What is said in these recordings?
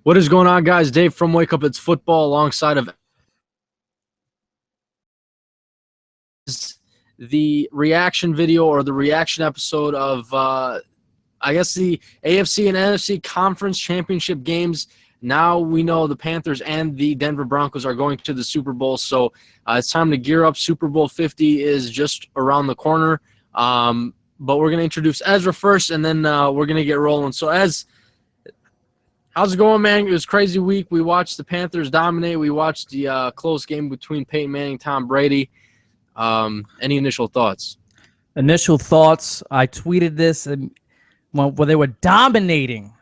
What is going on, guys? Dave from Wake Up It's Football alongside of the reaction video or the reaction episode of, I guess, the AFC and NFC Conference Championship games. Now we know the Panthers and the Denver Broncos are going to the Super Bowl, so it's time to gear up. Super Bowl 50 is just around the corner, but we're going to introduce Ezra first, and then we're going to get rolling. So, how's it going, man? It was a crazy week. We watched the Panthers dominate. We watched the close game between Peyton Manning and Tom Brady. Any initial thoughts? Initial thoughts. I tweeted this and when they were dominating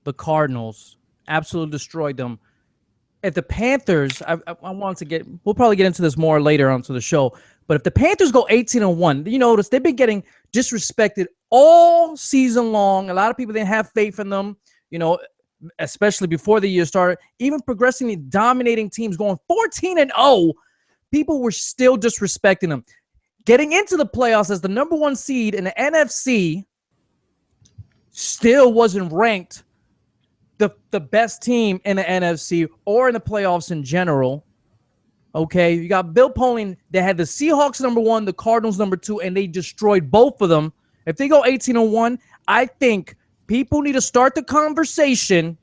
the Cardinals, absolutely destroyed them. If the Panthers, I want to get, we'll probably get into this more later onto the show, but if the Panthers go 18-1, you notice they've been getting disrespected all season long. A lot of people didn't have faith in them, especially before the year started. Even progressively dominating teams going 14-0, people were still disrespecting them. Getting into the playoffs as the number one seed in the NFC, still wasn't ranked the best team in the NFC or in the playoffs in general. Okay, you got Bill Polian. They had the Seahawks number one, the Cardinals number two, and they destroyed both of them. If they go 18-1, I think people need to start the conversation.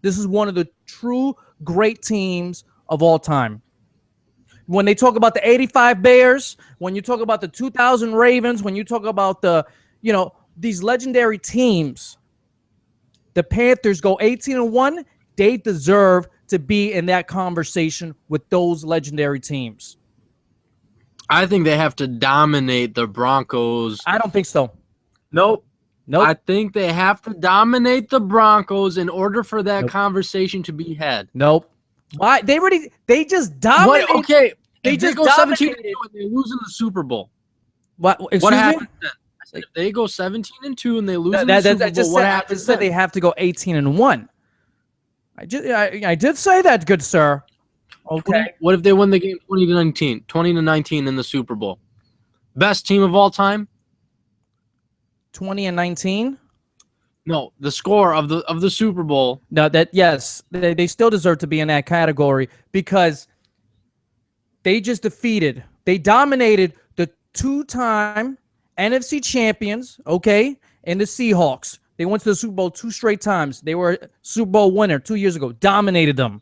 This is one of the true great teams of all time. When they talk about the 85 Bears, when you talk about the 2000 Ravens, when you talk about the, these legendary teams, the Panthers go 18-1, they deserve to be in that conversation with those legendary teams. I think they have to dominate the Broncos. I don't think so. Nope. I think they have to dominate the Broncos in order for that conversation to be had. Nope. Why? They just dominated. What? Okay. They just go 17-2 and they lose in the Super Bowl. What happens then? I said if they go 17-2 and they lose in the Super Bowl, what happens? I just said they have to go 18-1. I did say that, good sir. Okay. What if they win the game 20-19 in the Super Bowl? Best team of all time? 20-19? No, the score of the Super Bowl. No, yes, they still deserve to be in that category because they dominated the two-time NFC champions, okay, and the Seahawks. They went to the Super Bowl 2 straight times. They were a Super Bowl winner 2 years ago, dominated them.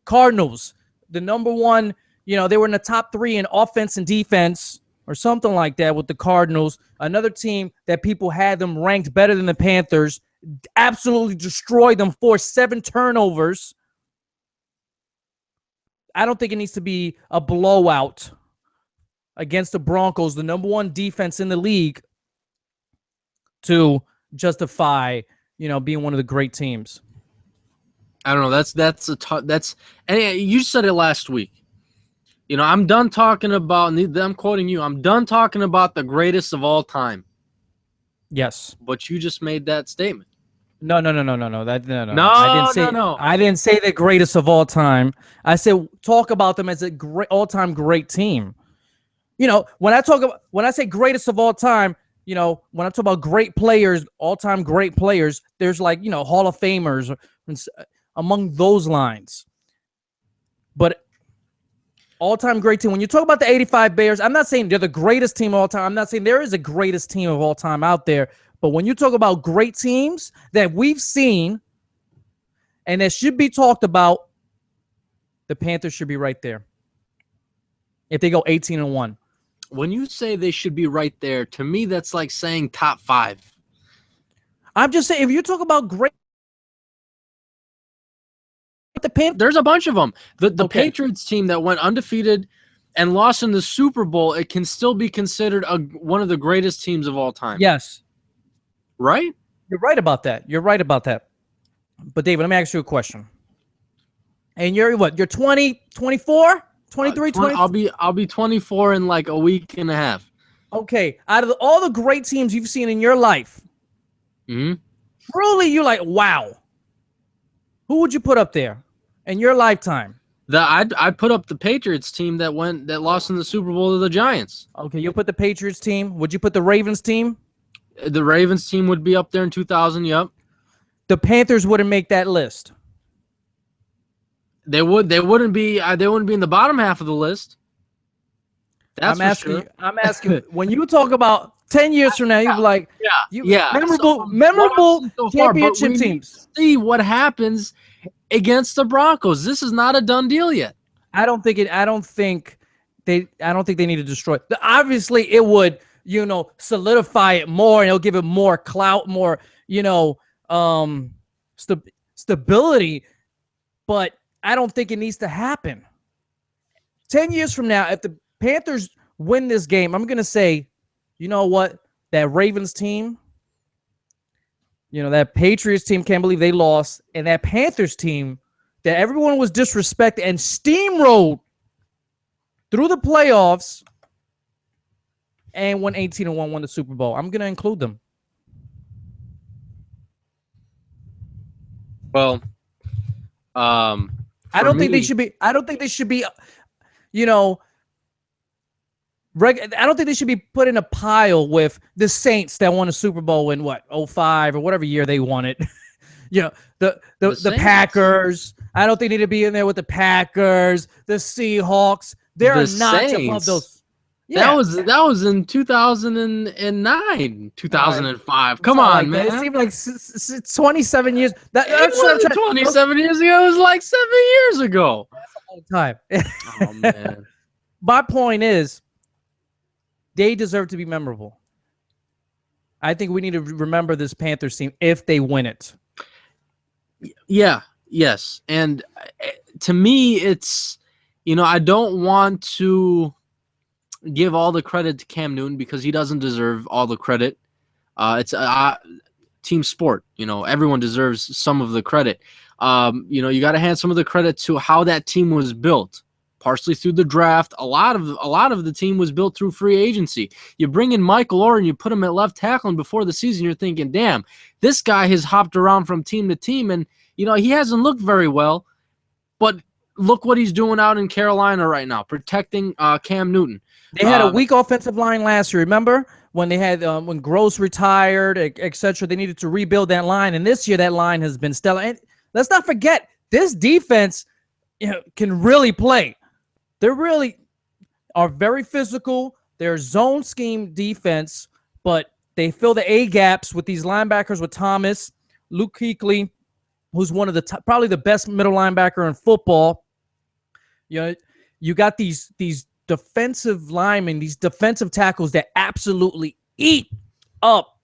Cardinals, the number one, they were in the top 3 in offense and defense or something like that with the Cardinals. Another team that people had them ranked better than the Panthers, absolutely destroyed them, forced 7 turnovers. I don't think it needs to be a blowout against the Broncos, the number one defense in the league, to justify, being one of the great teams. I don't know. And you said it last week. I'm done talking about, and I'm quoting you, I'm done talking about the greatest of all time. Yes. But you just made that statement. No. No. No. I didn't say the greatest of all time. I said talk about them as a great all-time great team. When I say greatest of all time, when I talk about great players, all-time great players, there's Hall of Famers among those lines. But all-time great team. When you talk about the 85 Bears, I'm not saying they're the greatest team of all time. I'm not saying there is a greatest team of all time out there. But when you talk about great teams that we've seen and that should be talked about, the Panthers should be right there if they go 18-1. When you say they should be right there, to me, that's like saying top 5. I'm just saying, if you talk about great, the Panthers, there's a bunch of them. The Patriots team that went undefeated and lost in the Super Bowl, it can still be considered one of the greatest teams of all time. Yes. Right? You're right about that. But, David, let me ask you a question. And you're what? You're 20, 24? 23, 20? I'll be 24 in like a week and a half. Okay. Out of all the great teams you've seen in your life, truly you're like, wow. Who would you put up there in your lifetime? I'd put up the Patriots team that lost in the Super Bowl to the Giants. Okay, you'll put the Patriots team. Would you put the Ravens team? The Ravens team would be up there in 2000, yep. The Panthers wouldn't make that list. They wouldn't be in the bottom half of the list. That's I'm asking when you talk about 10 years from now, you'll be like, memorable championship teams. See what happens against the Broncos. This is not a done deal yet. I don't think they need to destroy it. Obviously, it would, solidify it more, and it'll give it more clout, more, stability. But I don't think it needs to happen. 10 years from now, if the Panthers win this game, I'm going to say, you know what? That Ravens team, that Patriots team, can't believe they lost. And that Panthers team that everyone was disrespected and steamrolled through the playoffs and won 18-1, won the Super Bowl. I'm going to include them. Well, I don't think they should be. I don't think they should be put in a pile with the Saints that won a Super Bowl in 05 or whatever year they won it. The Packers. I don't think they need to be in there with the Packers, the Seahawks. They're not above those. Yeah. That was in 2009, 2005. Come on, man. It seemed like 27 years. That's 27 years ago. It was like 7 years ago. That's a long time. Oh, man. My point is, they deserve to be memorable. I think we need to remember this Panthers team if they win it. Yeah. Yes. And to me, it's, I don't want to give all the credit to Cam Newton because he doesn't deserve all the credit. It's a team sport. Everyone deserves some of the credit. You got to hand some of the credit to how that team was built, partially through the draft. A lot of the team was built through free agency. You bring in Michael Orr, you put him at left tackle, and before the season, you're thinking, damn, this guy has hopped around from team to team, and he hasn't looked very well, but look what he's doing out in Carolina right now, protecting Cam Newton. They had a weak offensive line last year. Remember when they had when Gross retired, etc. They needed to rebuild that line, and this year that line has been stellar. And let's not forget, this defense can really play. They really are very physical. They're zone scheme defense, but they fill the A gaps with these linebackers with Thomas, Luke Kuechly, who's one of the probably the best middle linebacker in football. You got these defensive linemen, these defensive tackles that absolutely eat up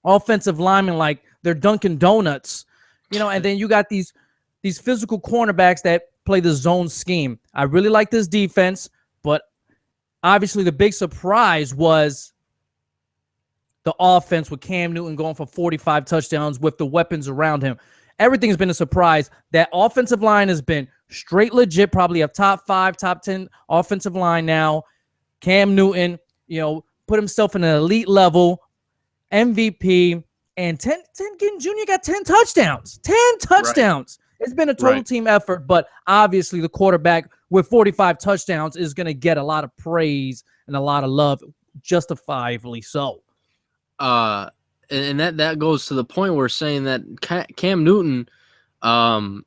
offensive linemen like they're Dunkin' Donuts, and then you got these physical cornerbacks that play the zone scheme. I really like this defense, but obviously the big surprise was the offense with Cam Newton going for 45 touchdowns with the weapons around him. Everything's been a surprise. That offensive line has been straight legit, probably a top 5, top 10 offensive line now. Cam Newton, put himself in an elite level, MVP, and 10 Ginn Jr. got 10 touchdowns. 10 touchdowns. Right. It's been a total team effort, but obviously the quarterback with 45 touchdowns is going to get a lot of praise and a lot of love, justifiably so. And that goes to the point where saying that Cam Newton can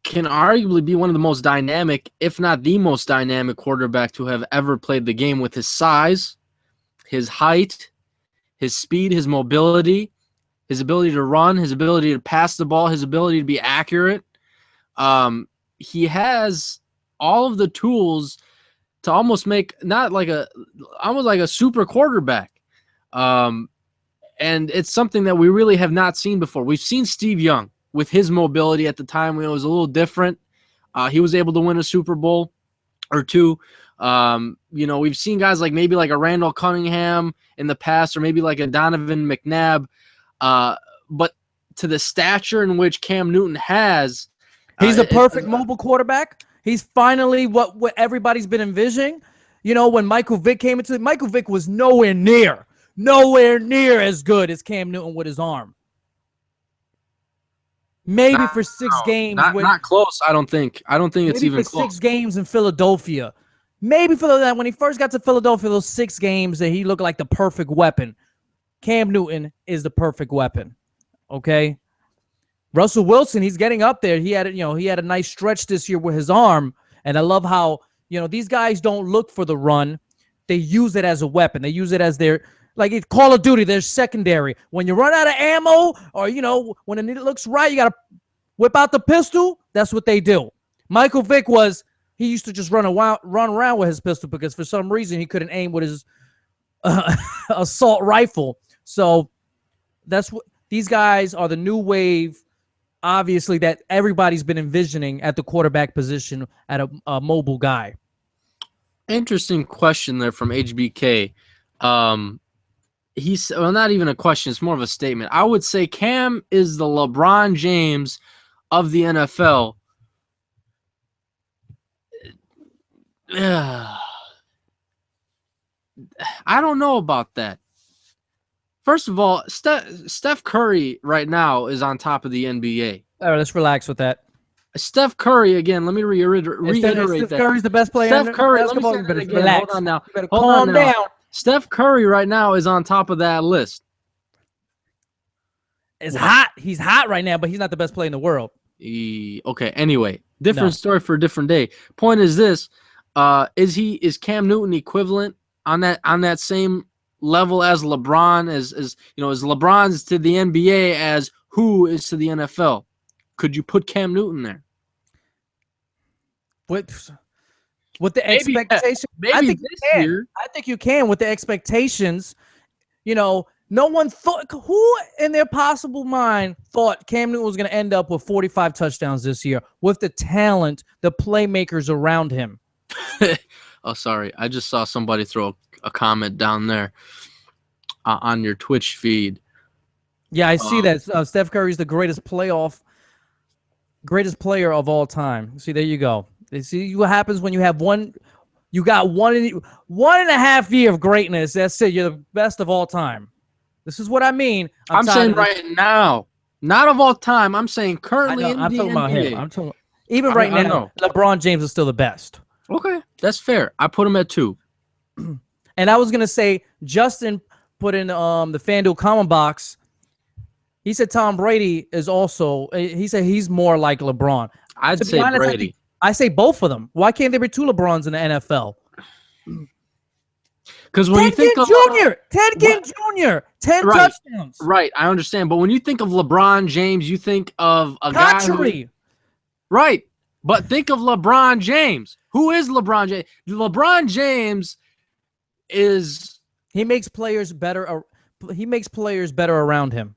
arguably be one of the most dynamic, if not the most dynamic quarterback to have ever played the game with his size, his height, his speed, his mobility, his ability to run, his ability to pass the ball, his ability to be accurate. He has all of the tools to almost make almost like a super quarterback. And it's something that we really have not seen before. We've seen Steve Young with his mobility at the time when it was a little different. He was able to win a Super Bowl or two. We've seen guys maybe like a Randall Cunningham in the past, or maybe like a Donovan McNabb. But to the stature in which Cam Newton has, he's the perfect mobile quarterback. He's finally what everybody's been envisioning. When Michael Vick came into it, Michael Vick was nowhere near as good as Cam Newton with his arm. Maybe for 6 games. Not close, I don't think. I don't think it's even close. 6 games in Philadelphia. Maybe for that, when he first got to Philadelphia, those 6 games that he looked like the perfect weapon. Cam Newton is the perfect weapon. Okay? Russell Wilson, he's getting up there. He had a nice stretch this year with his arm, and I love how these guys don't look for the run; they use it as a weapon. They use it as their it's Call of Duty. Their secondary. When you run out of ammo, or when it looks right, you gotta whip out the pistol. That's what they do. Michael Vick he used to just run around with his pistol because for some reason he couldn't aim with his assault rifle. So that's what these guys are, the new wave. Obviously, that everybody's been envisioning at the quarterback position at a mobile guy. Interesting question there from HBK. He's not even a question; it's more of a statement. I would say Cam is the LeBron James of the NFL. I don't know about that. First of all, Steph Curry right now is on top of the NBA. All right, let's relax with that. Steph Curry, again, let me reiterate Steph that. Curry's the best player. Steph Curry, let me basketball. say that again. Relax. Hold on now. You better calm down. Steph Curry right now is on top of that list. It's hot. He's hot right now, but he's not the best player in the world. Okay, anyway, different story for a different day. Point is this, is Cam Newton equivalent on that same level as LeBron, as LeBron's to the NBA as who is to the NFL? Could you put Cam Newton there? With the expectation, I think you can. I think you can with the expectations. No one thought, who in their possible mind thought Cam Newton was going to end up with 45 touchdowns this year with the talent, the playmakers around him. Oh, sorry. I just saw somebody throw a comment down there on your Twitch feed. Yeah, I see that. Steph Curry is the greatest player of all time. See, there you go. See what happens when you have you got 1.5 year of greatness. That's it. You're the best of all time. This is what I mean. I'm saying right now, not of all time. I'm saying currently in the talking NBA. About him. I'm talking even right now. LeBron James is still the best. Okay, that's fair. I put him at 2. And I was gonna say Justin put in the FanDuel comment box. He said Tom Brady is also. He said he's more like LeBron. I'd say honest, Brady. I say both of them. Why can't there be 2 LeBrons in the NFL? Because when you think of Ted Ginn Jr., 10 right, touchdowns. Right, I understand. But when you think of LeBron James, you think of a guy who, right. But think of LeBron James. Who is LeBron James? LeBron James is he makes players better. He makes players better around him.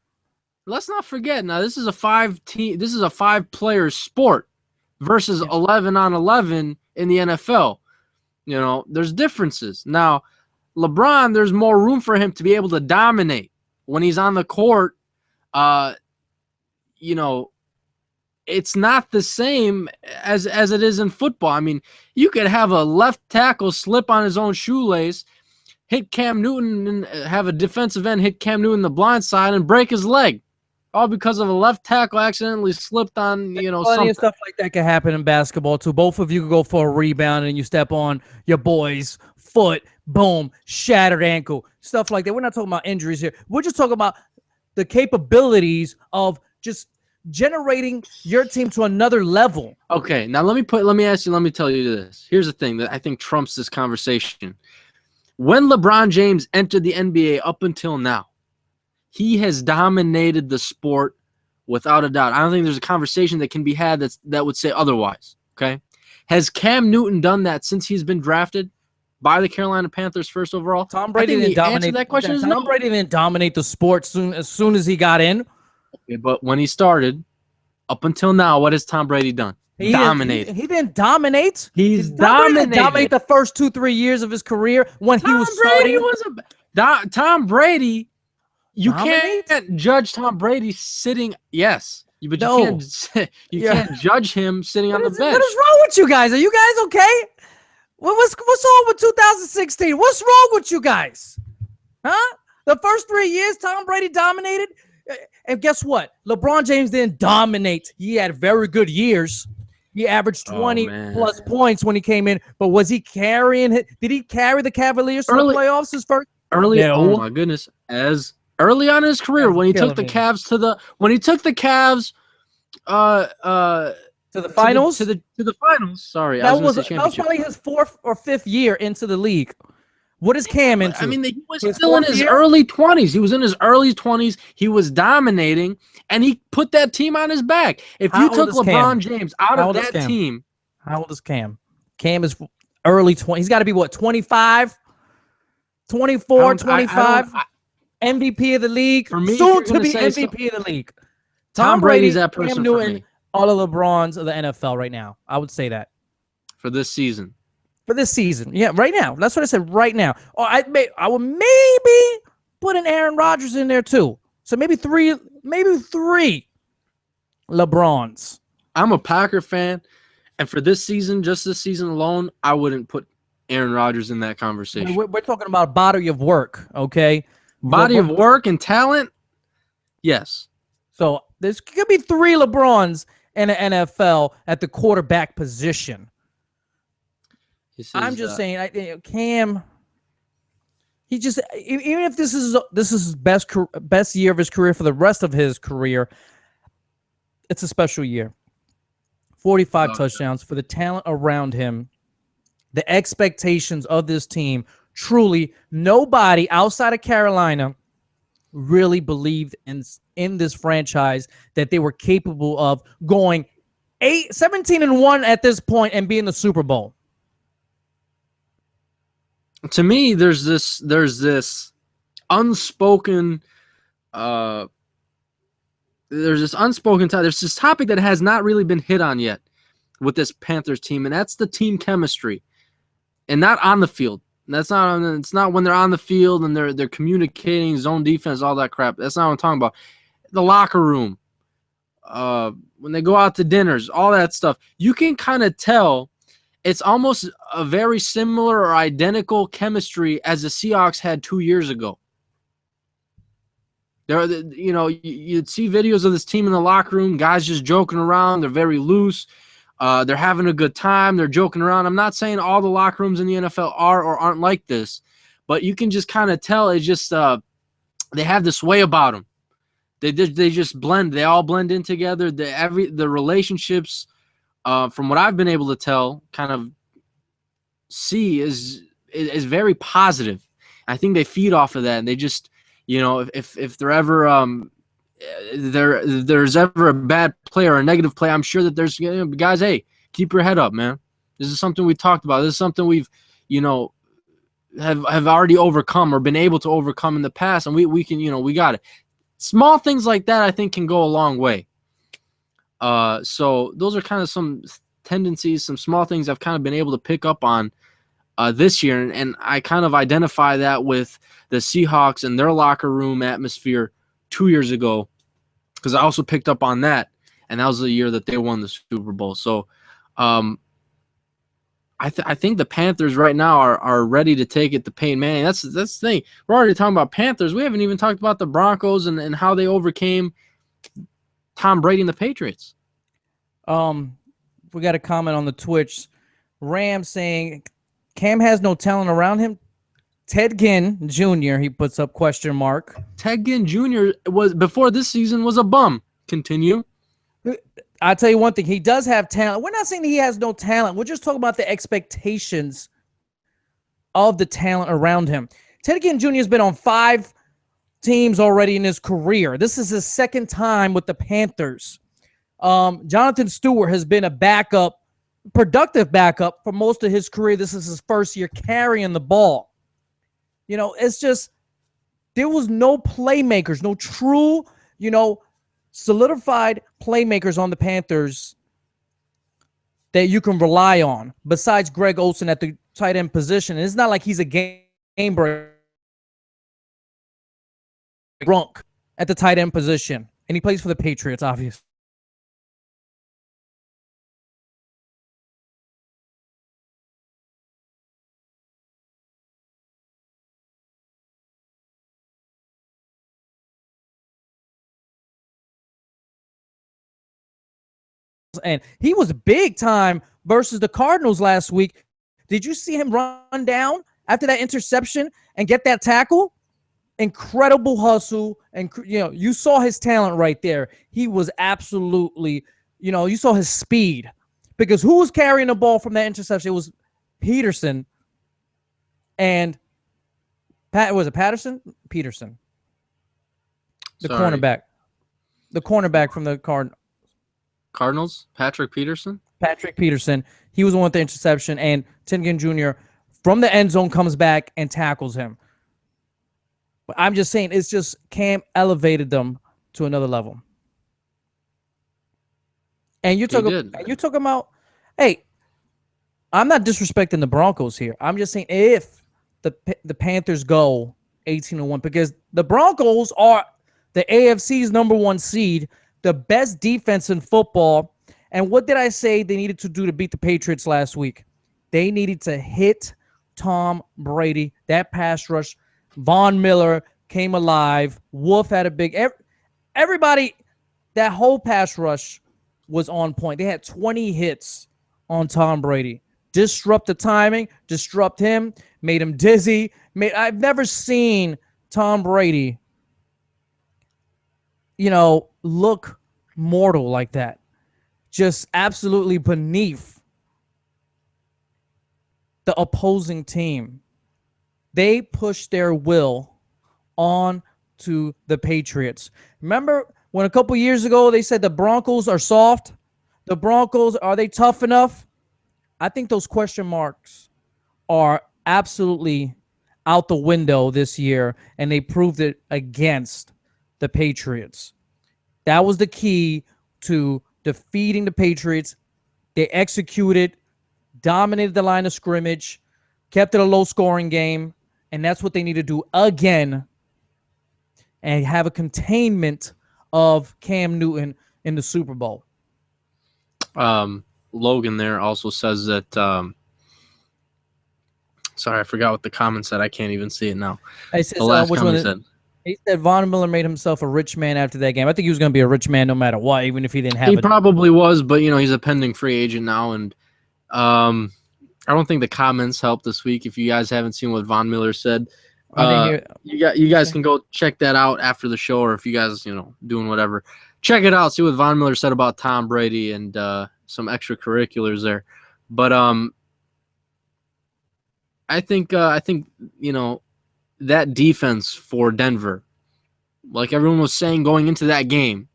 Let's not forget. Now this is a 5-player sport versus 11 on 11 in the NFL. There's differences. Now, LeBron, there's more room for him to be able to dominate when he's on the court. It's not the same as it is in football. I mean, you could have a left tackle slip on his own shoelace, hit Cam Newton, and have a defensive end hit Cam Newton the blind side and break his leg, all because of a left tackle accidentally slipped on, Plenty something. Of stuff like that can happen in basketball too. Both of you could go for a rebound and you step on your boy's foot, boom, shattered ankle, stuff like that. We're not talking about injuries here. We're just talking about the capabilities of just generating your team to another level. Okay, now let me tell you this. Here's the thing that I think trumps this conversation. When LeBron James entered the NBA up until now, he has dominated the sport without a doubt. I don't think there's a conversation that can be had that would say otherwise. Okay, has Cam Newton done that since he's been drafted by the Carolina Panthers first overall? Tom Brady didn't dominate that question. Tom Brady didn't dominate the sport as soon as he got in. Okay, but when he started, up until now, what has Tom Brady done? He didn't dominate. He's dominated. Dominate the first 2-3 years of his career when he was starting. Tom Brady. You can't judge Tom Brady sitting. Yes, but you can't judge him sitting on the bench. What is wrong with you guys? Are you guys okay? What's wrong with 2016? What's wrong with you guys? Huh? The first 3 years, Tom Brady dominated. And guess what? LeBron James didn't dominate. He had very good years. He averaged 20-plus points when he came in. But was he carrying it? Did he carry the Cavaliers to the playoffs his first? Oh my goodness! As early on in his career, when he took the Cavs To the finals? To the finals. Sorry, that was probably his 4th or 5th year into the league. What is Cam into? I mean, he was still in his early 20s. He was in his early 20s. He was dominating, and he put that team on his back. If you took LeBron James out of that team. How old is Cam? Cam is early 20s. He's got to be, what, 25? 24, 25? MVP of the league. For me, soon to be MVP of the league. Tom Brady's that person Cam Newton, for me. All of LeBrons of the NFL right now. I would say that. For this season. Yeah, right now. That's what I said, right now. Or I would maybe put an Aaron Rodgers in there too. So maybe three LeBrons. I'm a Packer fan, and for this season, just this season alone, I wouldn't put Aaron Rodgers in that conversation. We're talking about body of work, okay? Body of work and talent, yes. So there could be 3 LeBrons in the NFL at the quarterback position. I'm just saying, Cam. He just, even if this is his best year of his career for the rest of his career, it's a special year. 45 touchdowns for the talent around him, the expectations of this team. Truly, nobody outside of Carolina really believed in this franchise that they were capable of going 17-1 at this point and being the Super Bowl. To me, there's this unspoken there's this topic that has not really been hit on yet with this Panthers team, and that's the team chemistry, and not on the field. It's not when they're on the field and they're communicating, zone defense, all that crap. That's not what I'm talking about. The locker room, when they go out to dinners, all that stuff. You can kind of tell it's almost a very similar or identical chemistry as the Seahawks had 2 years ago. You'd see videos of this team in the locker room, guys just joking around. They're very loose. They're having a good time. They're joking around. I'm not saying all the locker rooms in the NFL are or aren't like this, but you can just kind of tell it's just they have this way about them. They just blend. They all blend in together. The relationships, from what I've been able to tell, kind of see is very positive. I think they feed off of that, and they just, if they're ever there's ever a bad play or a negative play, I'm sure that there's guys, hey, keep your head up, man. This is something we talked about. This is something we've, have already overcome or been able to overcome in the past, and we can, we got it. Small things like that, I think, can go a long way. So those are kind of some tendencies, some small things I've kind of been able to pick up on this year, and I kind of identify that with the Seahawks and their locker room atmosphere 2 years ago, because I also picked up on that, and that was the year that they won the Super Bowl. So I think the Panthers right now are ready to take it to Peyton Manning. That's the thing. We're already talking about Panthers. We haven't even talked about the Broncos and how they overcame Tom Brady and the Patriots. We got a comment on the Twitch. Ram saying Cam has no talent around him. Ted Ginn Jr., he puts up question mark. Ted Ginn Jr. was, before this season, was a bum. Continue. I'll tell you one thing. He does have talent. We're not saying he has no talent. We're just talking about the expectations of the talent around him. Ted Ginn Jr. has been on 5 teams already in his career. This is his 2nd time with the Panthers. Jonathan Stewart has been a backup, productive backup for most of his career. This is his 1st year carrying the ball. It's just there was no playmakers, no true, solidified playmakers on the Panthers that you can rely on besides Greg Olsen at the tight end position. And it's not like he's a game breaker. Grunk at the tight end position, and he plays for the Patriots, obviously. And he was big time versus the Cardinals last week. Did you see him run down after that interception and get that tackle? incredible hustle, and you saw his talent right there. He was absolutely, you saw his speed, because who was carrying the ball from that interception? It was Peterson and was it Patterson? Peterson, the cornerback from the Cardinals. Patrick Peterson. He was the one with the interception, and Tinkin Jr. from the end zone comes back and tackles him. But I'm just saying, it's just Cam elevated them to another level. And you took him out. Hey, I'm not disrespecting the Broncos here. I'm just saying, if the Panthers go 18-1, because the Broncos are the AFC's #1 seed, the best defense in football. And what did I say they needed to do to beat the Patriots last week? They needed to hit Tom Brady. That pass rush, Von Miller came alive. Wolf had a big – everybody, that whole pass rush was on point. They had 20 hits on Tom Brady. Disrupt the timing, disrupt him, made him dizzy. I've never seen Tom Brady, look mortal like that. Just absolutely beneath the opposing team. They pushed their will on to the Patriots. Remember when a couple years ago they said the Broncos are soft? The Broncos, are they tough enough? I think those question marks are absolutely out the window this year, and they proved it against the Patriots. That was the key to defeating the Patriots. They executed, dominated the line of scrimmage, kept it a low-scoring game, and that's what they need to do again, and have a containment of Cam Newton in the Super Bowl. Logan there also says that sorry, I forgot what the comment said. I can't even see it now. The last comment said. He said Von Miller made himself a rich man after that game. I think he was going to be a rich man no matter what, even if he didn't have it. He probably was, but he's a pending free agent now, and I don't think the comments helped this week. If you guys haven't seen what Von Miller said, you guys can go check that out after the show, or if you guys doing whatever, check it out. See what Von Miller said about Tom Brady and some extracurriculars there. But I think that defense for Denver, like everyone was saying going into that game,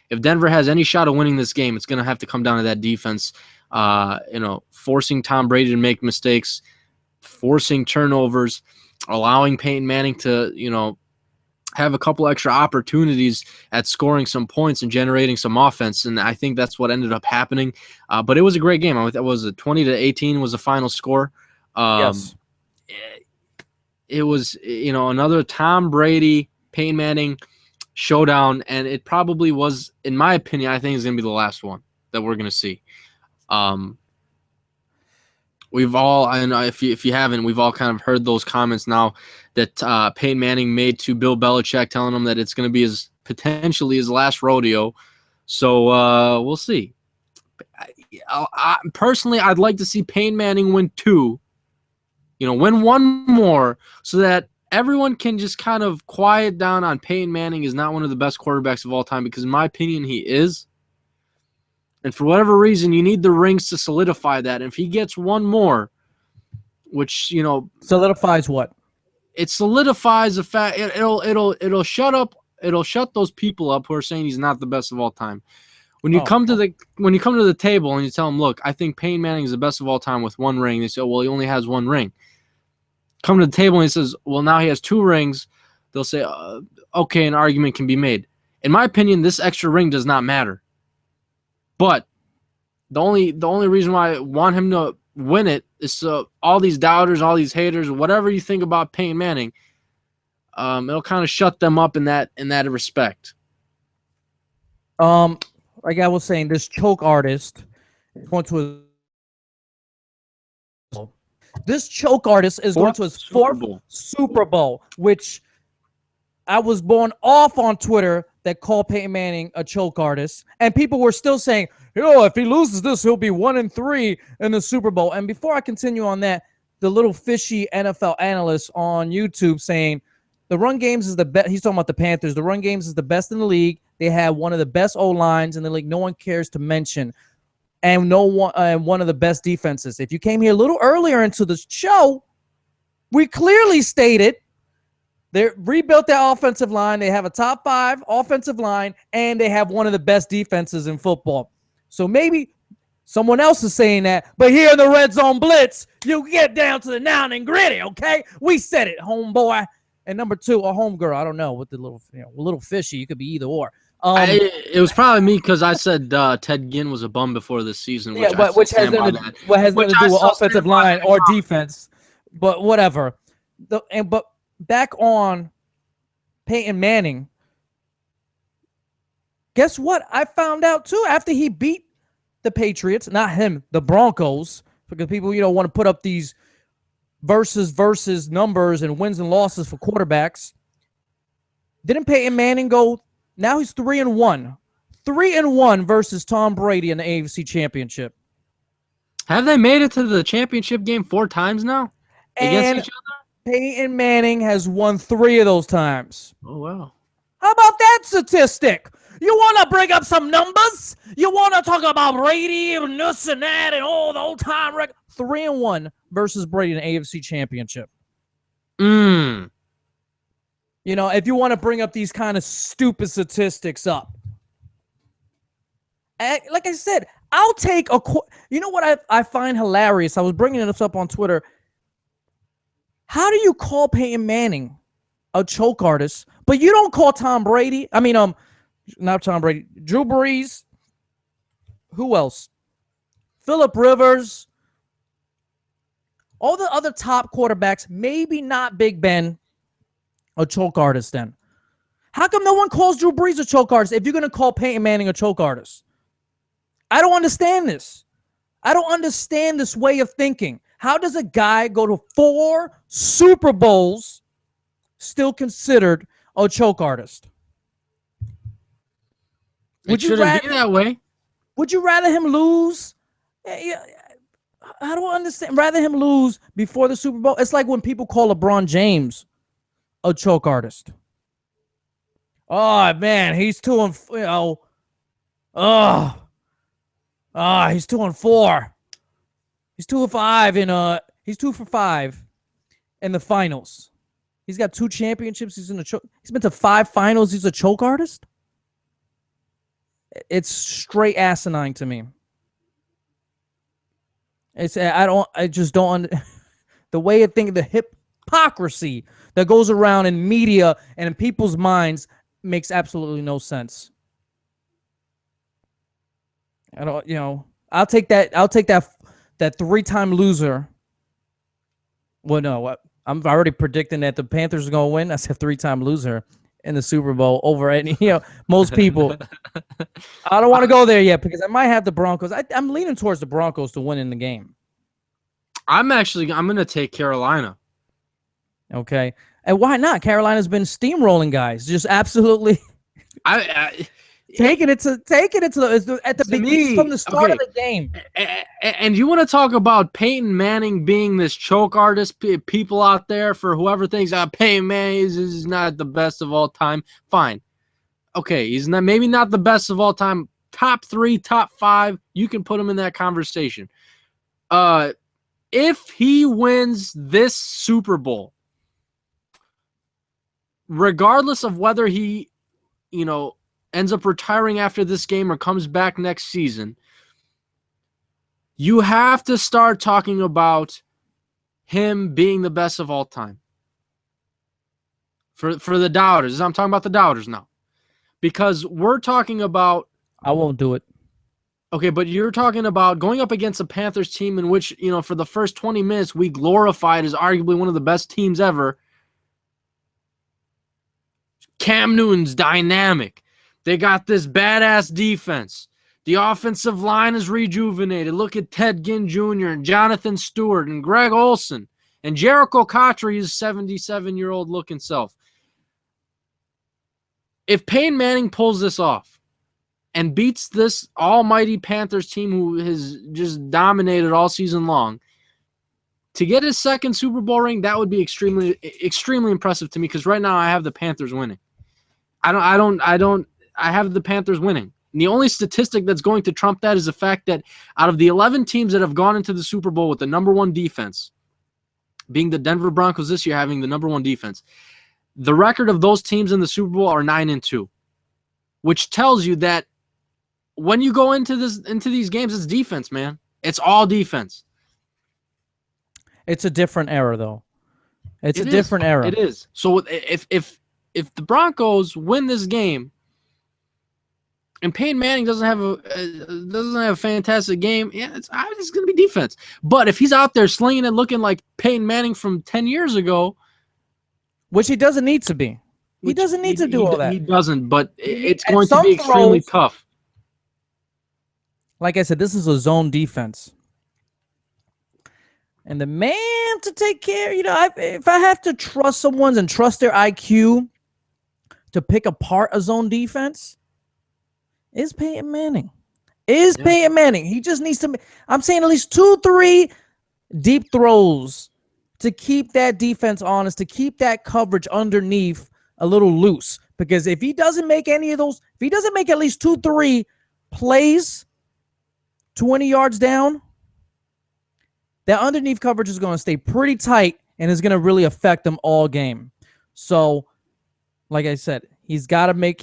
if Denver has any shot of winning this game, it's going to have to come down to that defense. Forcing Tom Brady to make mistakes, forcing turnovers, allowing Peyton Manning to, have a couple extra opportunities at scoring some points and generating some offense. And I think that's what ended up happening. But it was a great game. It was 20-18 was the final score. Yes. It was, another Tom Brady, Peyton Manning showdown, and it probably was, in my opinion, I think it's going to be the last one that we're going to see. We've all, and if you haven't, we've all kind of heard those comments now that Peyton Manning made to Bill Belichick, telling him that it's going to be potentially his last rodeo. So we'll see. Personally, I'd like to see Peyton Manning win 2. Win one more, so that everyone can just kind of quiet down on Peyton Manning is not one of the best quarterbacks of all time, because in my opinion, he is. And for whatever reason, you need the rings to solidify that. And if he gets one more, which, solidifies what? It solidifies the fact it'll shut those people up who are saying he's not the best of all time. When you come to the table and you tell them, look, I think Peyton Manning is the best of all time with 1 ring, they say, well, he only has 1 ring. Come to the table and he says, well, now he has 2 rings. They'll say, okay, an argument can be made. In my opinion, this extra ring does not matter. But the only reason why I want him to win it is so all these doubters, all these haters, whatever you think about Peyton Manning, it'll kind of shut them up in that respect. Like I was saying, this choke artist is going to his fourth Super Bowl, which I was born off on Twitter that called Peyton Manning a choke artist, and people were still saying, if he loses this, he'll be 1-3 in the Super Bowl. And before I continue on that, the little fishy NFL analyst on YouTube saying The run games is the best. He's talking about the Panthers. The run games is the best in the league. They have one of the best O-lines in the league. No one cares to mention. And one of the best defenses. If you came here a little earlier into the show, we clearly stated they rebuilt their offensive line. They have a top 5 offensive line, and they have one of the best defenses in football. So maybe someone else is saying that, but here in the Red Zone Blitz, you get down to the down and gritty, okay? We said it, homeboy. And number 2, a homegirl. I don't know what the little fishy. You could be either or. It was probably me because I said Ted Ginn was a bum before this season. Which has nothing to do with offensive line or defense, but whatever. But back on Peyton Manning, guess what? I found out too after he beat the Patriots, not him, the Broncos, because people want to put up these versus numbers and wins and losses for quarterbacks. Didn't Peyton Manning go? Now he's 3-1. 3-1 versus Tom Brady in the AFC Championship. Have they made it to the championship game 4 times now against each other? Peyton Manning has won 3 of those times. Oh, wow. How about that statistic? You want to bring up some numbers? You want to talk about Brady and this and that and all the old time record? 3-1 versus Brady in the AFC Championship. If you want to bring up these kind of stupid statistics up. And like I said, I'll take you know what I find hilarious? I was bringing this up on Twitter. How do you call Peyton Manning a choke artist, but you don't call Tom Brady? I mean, not Tom Brady. Drew Brees. Who else? Phillip Rivers. All the other top quarterbacks, maybe not Big Ben, a choke artist then. How come no one calls Drew Brees a choke artist if you're going to call Peyton Manning a choke artist? I don't understand this. I don't understand this way of thinking. How does a guy go to 4 Super Bowls still considered a choke artist? It shouldn't be that way. Would you rather him lose? I don't understand. Rather him lose before the Super Bowl? It's like when people call LeBron James a choke artist. Oh, man, he's 2-4. He's 2-4. He's 2-5 he's 2 for 5 in the finals. He's got 2 championships. He's been to 5 finals. He's a choke artist. It's straight asinine to me. I just don't the way I think the hypocrisy that goes around in media and in people's minds makes absolutely no sense. I'll take that 3-time loser. Well, no, I'm already predicting that the Panthers are going to win. I said 3-time loser in the Super Bowl over any, most people. I don't want to go there yet because I might have the Broncos. I'm leaning towards the Broncos to win in the game. I'm going to take Carolina. Okay. And why not? Carolina's been steamrolling guys. Just absolutely taking it to the beginning from the start of the game. And you want to talk about Peyton Manning being this choke artist? People out there, for whoever thinks Peyton Manning is not the best of all time, fine. Okay, he's maybe not the best of all time. Top 3, top 5, you can put him in that conversation. If he wins this Super Bowl, regardless of whether he, ends up retiring after this game or comes back next season, you have to start talking about him being the best of all time. For the doubters. I'm talking about the doubters now. Because we're talking about... I won't do it. Okay, but you're talking about going up against a Panthers team in which, for the first 20 minutes, we glorified as arguably one of the best teams ever. Cam Newton's dynamic. They got this badass defense. The offensive line is rejuvenated. Look at Ted Ginn Jr. and Jonathan Stewart and Greg Olsen and Jericho Cotchery, his 77-year-old looking self. If Peyton Manning pulls this off and beats this almighty Panthers team who has just dominated all season long, To get his second Super Bowl ring, that would be extremely impressive to me, because right now I have the Panthers winning. I have the Panthers winning. And the only statistic that's going to trump that is the fact that out of the 11 teams that have gone into the Super Bowl with the number one defense, being the Denver Broncos this year having the number one defense, the record of those teams in the Super Bowl are 9-2, which tells you that when you go into these games, it's defense, man. It's all defense. It's a different era, though. It's a different era. It is. So if the Broncos win this game, and Peyton Manning doesn't have a fantastic game, yeah, it's going to be defense. But if he's out there slinging and looking like Peyton Manning from 10 years ago, which he doesn't need to be, he doesn't need to do all that. He doesn't, but it's going to be extremely tough. Like I said, this is a zone defense. And the man to take care, if I have to trust someone and trust their IQ to pick apart a zone defense, is Peyton Manning. Peyton Manning. He just needs to, I'm saying at least 2-3 deep throws to keep that defense honest, to keep that coverage underneath a little loose. Because if he doesn't make any of those, if he doesn't make at least 2-3 plays 20 yards down, that underneath coverage is going to stay pretty tight and is going to really affect them all game. So, like I said, he's got to make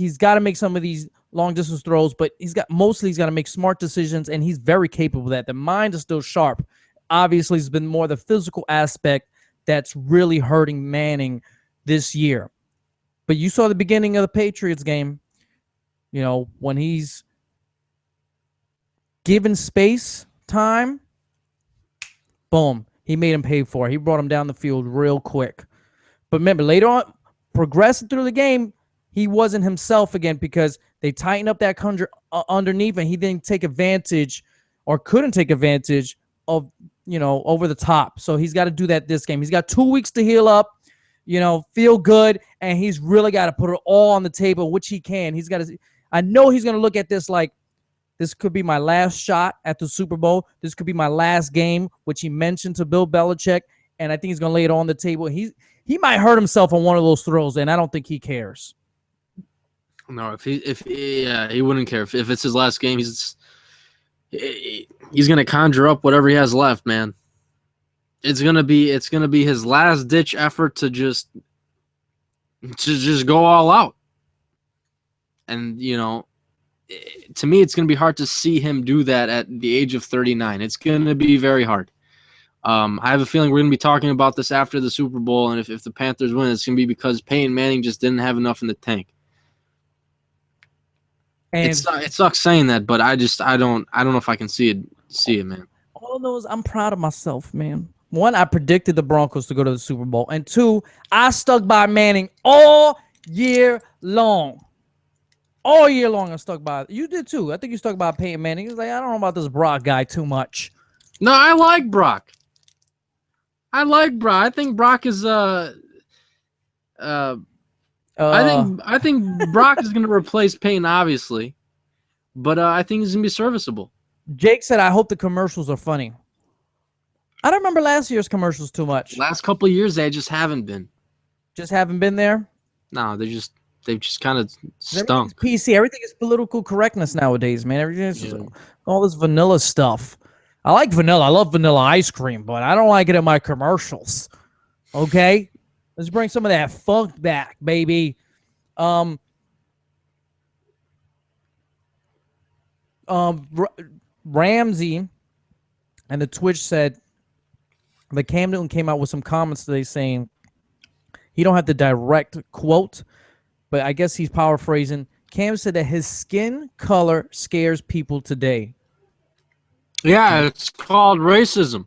some of these long distance throws, but he's got to make smart decisions, and he's very capable of that. The mind is still sharp. Obviously, it's been more the physical aspect that's really hurting Manning this year. But you saw the beginning of the Patriots game, when he's given space, time, boom, he made him pay for it. He brought him down the field real quick. But remember, later on, progressing through the game, he wasn't himself again because they tightened up that underneath, and he didn't take advantage or couldn't take advantage of, over the top. So he's got to do that this game. He's got 2 weeks to heal up, feel good, and he's really got to put it all on the table, which he can. I know he's going to look at this like, this could be my last shot at the Super Bowl. This could be my last game, which he mentioned to Bill Belichick, and I think he's going to lay it on the table. He might hurt himself on one of those throws, and I don't think he cares. No, he wouldn't care if it's his last game. He's going to conjure up whatever he has left, man. It's going to be his last ditch effort to just go all out. And to me, it's going to be hard to see him do that at the age of 39. It's going to be very hard. I have a feeling we're going to be talking about this after the Super Bowl, and if the Panthers win, it's going to be because Peyton Manning just didn't have enough in the tank. And it sucks saying that, but I don't know if I can see it, man. All I know is I'm proud of myself, man. One, I predicted the Broncos to go to the Super Bowl, and two, I stuck by Manning all year long. All year long, I stuck by it. You did too. I think you stuck by Peyton Manning. He was like, I don't know about this Brock guy too much. No, I like Brock. I think Brock is I think Brock is going to replace Peyton, obviously, but I think he's going to be serviceable. Jake said, I hope the commercials are funny. I don't remember last year's commercials too much. Last couple of years, they just haven't been. Just haven't been there? No, they've just kind of stunk. PC. Everything is political correctness nowadays, man. Everything is all this vanilla stuff. I like vanilla. I love vanilla ice cream, but I don't like it in my commercials. Okay? Let's bring some of that funk back, baby. Ramsey and the Twitch said that Cam Newton came out with some comments today saying he don't have the direct quote, but I guess he's paraphrasing. Cam said that his skin color scares people today. Yeah, it's called racism.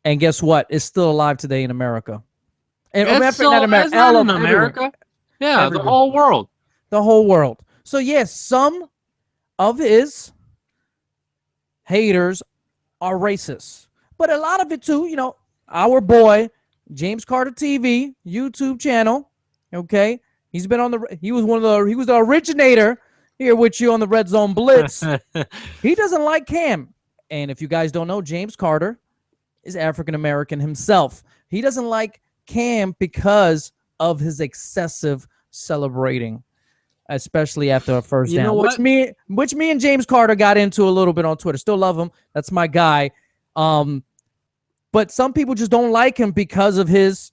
And guess what? It's still alive today in America. And it's not in America. Yeah, everywhere. The whole world. The whole world. So, yes, some of his haters are racist. But a lot of it, too, our boy, James Carter TV, YouTube channel, okay? He was the originator here with you on the Red Zone Blitz. He doesn't like Cam. And if you guys don't know, James Carter is African American himself. He doesn't like Cam because of his excessive celebrating, especially after a first down. Which me and James Carter got into a little bit on Twitter. Still love him. That's my guy. But some people just don't like him because of his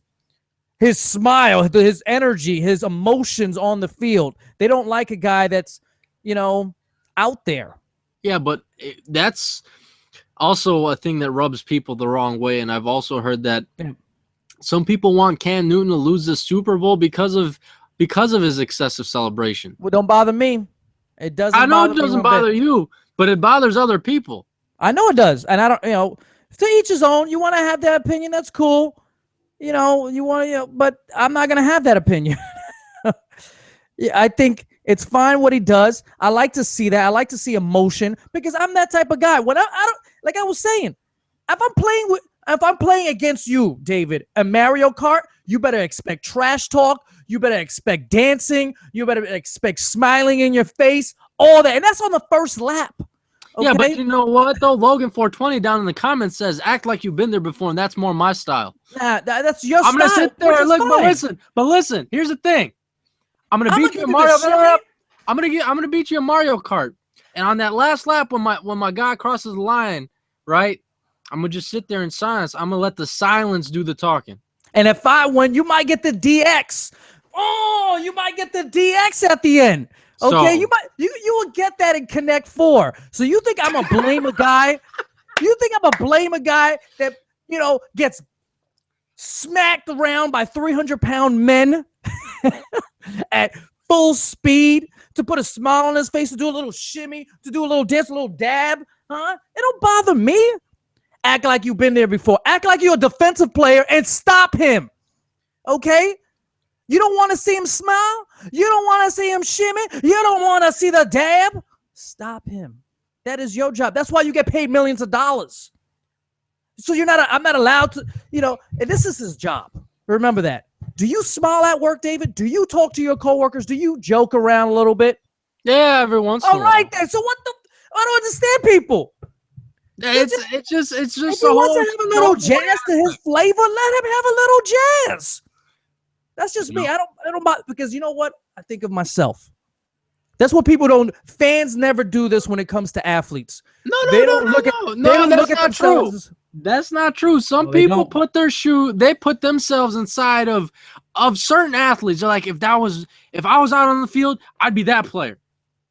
smile, his energy, his emotions on the field. They don't like a guy that's, out there. Yeah, but that's also a thing that rubs people the wrong way. And I've also heard that some people want Cam Newton to lose the Super Bowl because of his excessive celebration. Well, don't bother me. It doesn't. I know it doesn't bother you, but it bothers other people. I know it does, and I don't. To each his own. You want to have that opinion? That's cool. You want to. But I'm not gonna have that opinion. Yeah, I think it's fine what he does. I like to see that. I like to see emotion because I'm that type of guy. When I don't, like I was saying, if I'm playing against you, David, and Mario Kart, you better expect trash talk. You better expect dancing. You better expect smiling in your face. All that, and that's on the first lap. Okay? Yeah, but you know what though? Logan 420 down in the comments says, "Act like you've been there before," and that's more my style. That's your I'm style. gonna sit there and look, but listen. Here's the thing. I'm gonna beat you in Mario. I'm gonna beat you in Mario Kart, and on that last lap, when my guy crosses the line, right? I'm gonna just sit there in silence. I'm gonna let the silence do the talking. And if I win, you might get the DX. Oh, you might get the DX at the end. Okay, you will get that in Connect 4. So you think I'm gonna blame a guy? You think I'm gonna blame a guy that gets smacked around by 300-pound men at full speed to put a smile on his face, to do a little shimmy, to do a little dance, a little dab? Huh? It don't bother me. Act like you've been there before. Act like you're a defensive player and stop him. Okay? You don't want to see him smile? You don't want to see him shimmy? You don't want to see the dab? Stop him. That is your job. That's why you get paid millions of dollars. So I'm not allowed to, and this is his job. Remember that. Do you smile at work, David? Do you talk to your coworkers? Do you joke around a little bit? Yeah, every once in a while. All right then. So I don't understand people. It's just if he wants to have a little jazz to his flavor, let him have a little jazz. That's just me. I don't because you know what? I think of myself. That's what fans never do this when it comes to athletes. They don't look at themselves. That's not true. Some people put themselves inside of certain athletes. They're like, if I was out on the field, I'd be that player.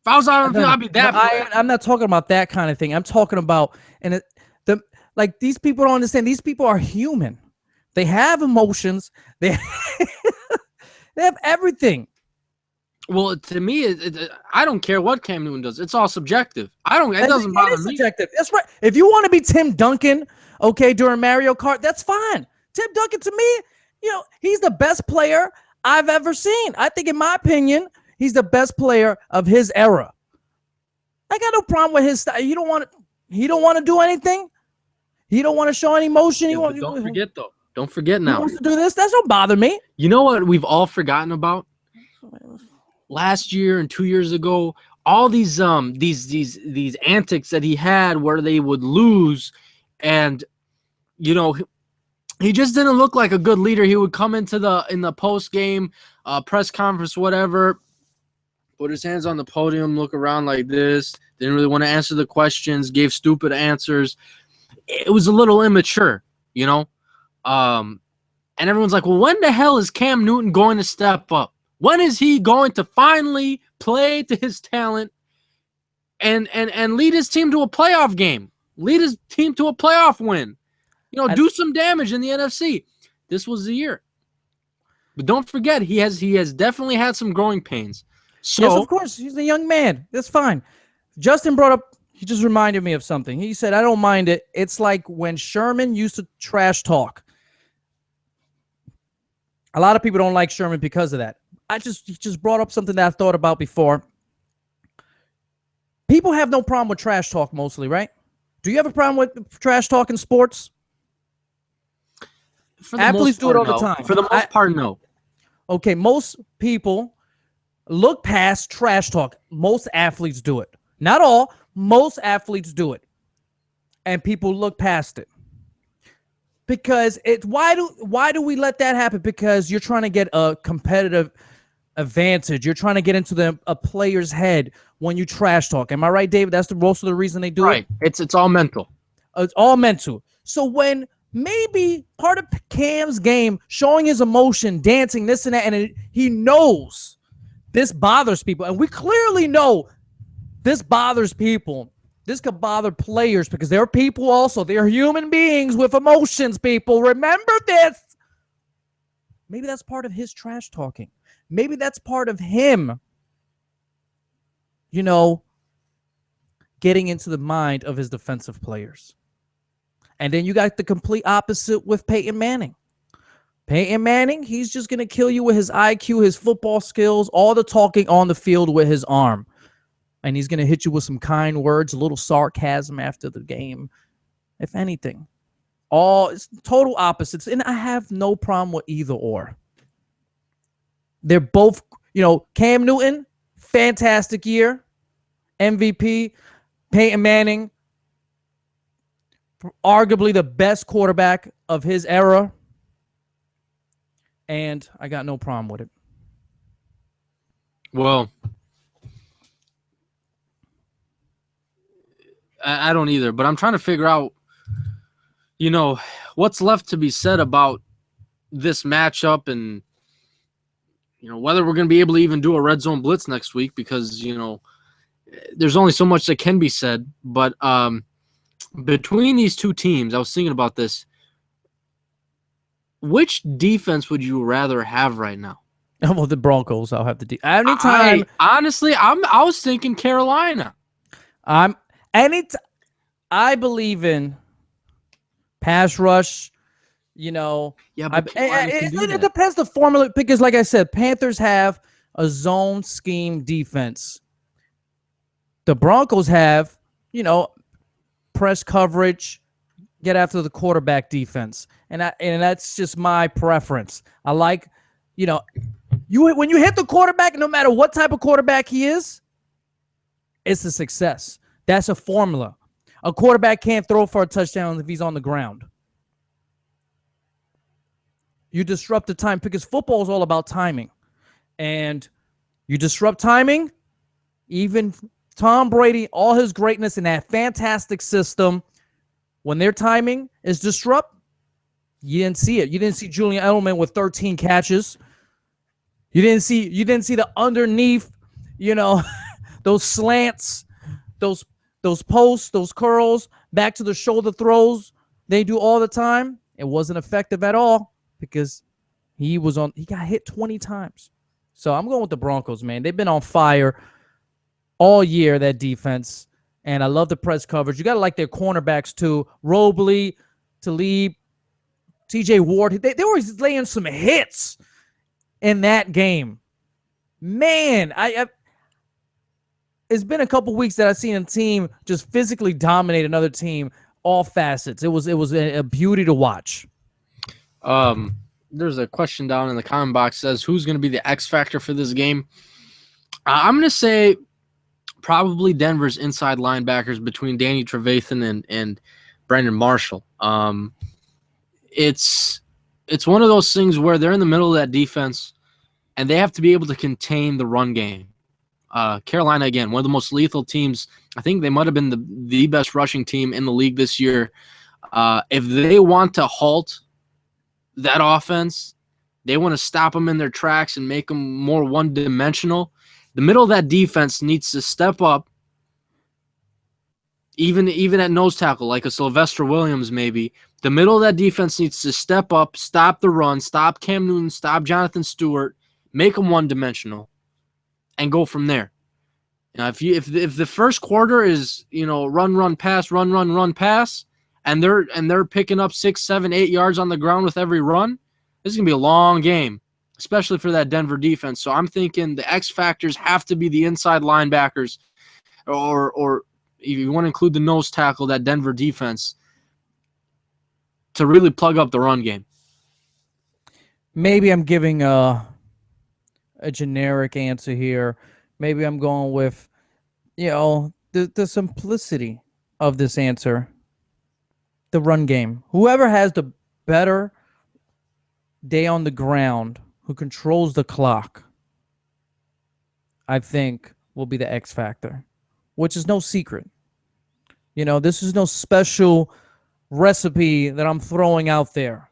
If I was out on the field, I'd be that player. I'm not talking about that kind of thing. I'm talking about these people don't understand. These people are human. They have emotions. They have everything. Well, to me, I don't care what Cam Newton does. It's all subjective. It doesn't bother me. Subjective. That's right. If you want to be Tim Duncan, during Mario Kart, that's fine. Tim Duncan, to me, he's the best player I've ever seen. I think, in my opinion, he's the best player of his era. I got no problem with his style. He don't want to do anything. He don't want to show any emotion. Don't forget though. Don't forget now. He wants to do this. That don't bother me. You know what we've all forgotten about? Last year and 2 years ago, all these antics that he had where they would lose, and he just didn't look like a good leader. He would come in the post game press conference, whatever, put his hands on the podium, look around like this, didn't really want to answer the questions, gave stupid answers. It was a little immature, and everyone's like, well, when the hell is Cam Newton going to step up? When is he going to finally play to his talent and lead his team to a playoff game? Lead his team to a playoff win. Do some damage in the NFC. This was the year. But don't forget, he has definitely had some growing pains. So, yes, of course. He's a young man. That's fine. Justin brought up, he just reminded me of something. He said, I don't mind it. It's like when Sherman used to trash talk. A lot of people don't like Sherman because of that. He just brought up something that I thought about before. People have no problem with trash talk mostly, right? Do you have a problem with trash talk in sports? Athletes do it all the time. For the most part, no. Okay, most people look past trash talk. Most athletes do it. Not all. Most athletes do it. And people look past it. Because why do we let that happen? Because you're trying to get a competitive advantage. You're trying to get into a player's head when you trash talk. Am I right, David? That's most of the reason they do it. Right. It's all mental. It's all mental. So when maybe part of Cam's game, showing his emotion, dancing, this and that, and he knows this bothers people, and we clearly know this bothers people. This could bother players because they're people also. They're human beings with emotions, people. Remember this. Maybe that's part of his trash talking. Maybe that's part of him, getting into the mind of his defensive players. And then you got the complete opposite with Peyton Manning. Peyton Manning, he's just going to kill you with his IQ, his football skills, all the talking on the field with his arm. And he's going to hit you with some kind words, a little sarcasm after the game, if anything. It's total opposites. And I have no problem with either or. They're both, Cam Newton, fantastic year, MVP. Peyton Manning, arguably the best quarterback of his era. And I got no problem with it. Well, I don't either, but I'm trying to figure out, what's left to be said about this matchup and, whether we're going to be able to even do a Red Zone Blitz next week because, there's only so much that can be said. But between these two teams, I was thinking about this. Which defense would you rather have right now? Well, the Broncos. I'll have the honestly, I was thinking Carolina. I believe in pass rush, Yeah, but it depends the formula because, like I said, Panthers have a zone scheme defense. The Broncos have, press coverage, get after the quarterback defense, and that's just my preference. I like, when you hit the quarterback, no matter what type of quarterback he is, it's a success. That's a formula. A quarterback can't throw for a touchdown if he's on the ground. You disrupt the time because football is all about timing. And you disrupt timing, even Tom Brady, all his greatness in that fantastic system, when their timing is disrupt, you didn't see it. You didn't see Julian Edelman with 13 catches. You didn't see the underneath, those slants, those posts, those curls, back to the shoulder throws they do all the time. It wasn't effective at all because he got hit 20 times. So I'm going with the Broncos, man. They've been on fire all year, that defense. And I love the press coverage. You got to like their cornerbacks too. Robley, Talib, TJ Ward. They were laying some hits in that game. Man, it's been a couple weeks that I've seen a team just physically dominate another team, all facets. It was a beauty to watch. There's a question down in the comment box says, who's going to be the X factor for this game? I'm going to say probably Denver's inside linebackers between Danny Trevathan and Brandon Marshall. It's one of those things where they're in the middle of that defense and they have to be able to contain the run game. Carolina, again, one of the most lethal teams. I think they might have been the best rushing team in the league this year. If they want to halt that offense, they want to stop them in their tracks and make them more one-dimensional. The middle of that defense needs to step up, even at nose tackle, like a Sylvester Williams maybe. The middle of that defense needs to step up, stop the run, stop Cam Newton, stop Jonathan Stewart, make them one-dimensional, and go from there. Now, if the first quarter is run pass, and they're picking up 6, 7, 8 yards on the ground with every run, this is gonna be a long game, especially for that Denver defense. So I'm thinking the X factors have to be the inside linebackers, or if you want to include the nose tackle, that Denver defense, to really plug up the run game. Maybe I'm giving a generic answer here. Maybe I'm going with, the simplicity of this answer. The run game. Whoever has the better day on the ground, who controls the clock, I think will be the X factor, which is no secret. This is no special recipe that I'm throwing out there.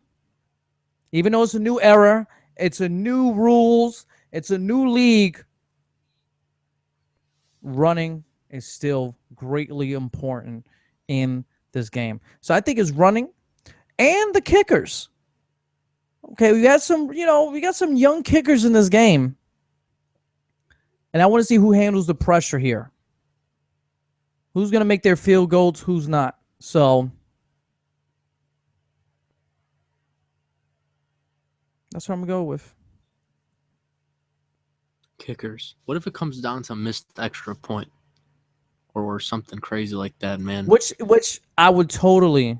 Even though it's a new era, it's a new rules, it's a new league, running is still greatly important in this game. So I think it's running and the kickers. Okay, we got some young kickers in this game. And I want to see who handles the pressure here. Who's going to make their field goals, who's not. So that's what I'm going to go with. Kickers. What if it comes down to a missed extra point or something crazy like that, man? Which I would totally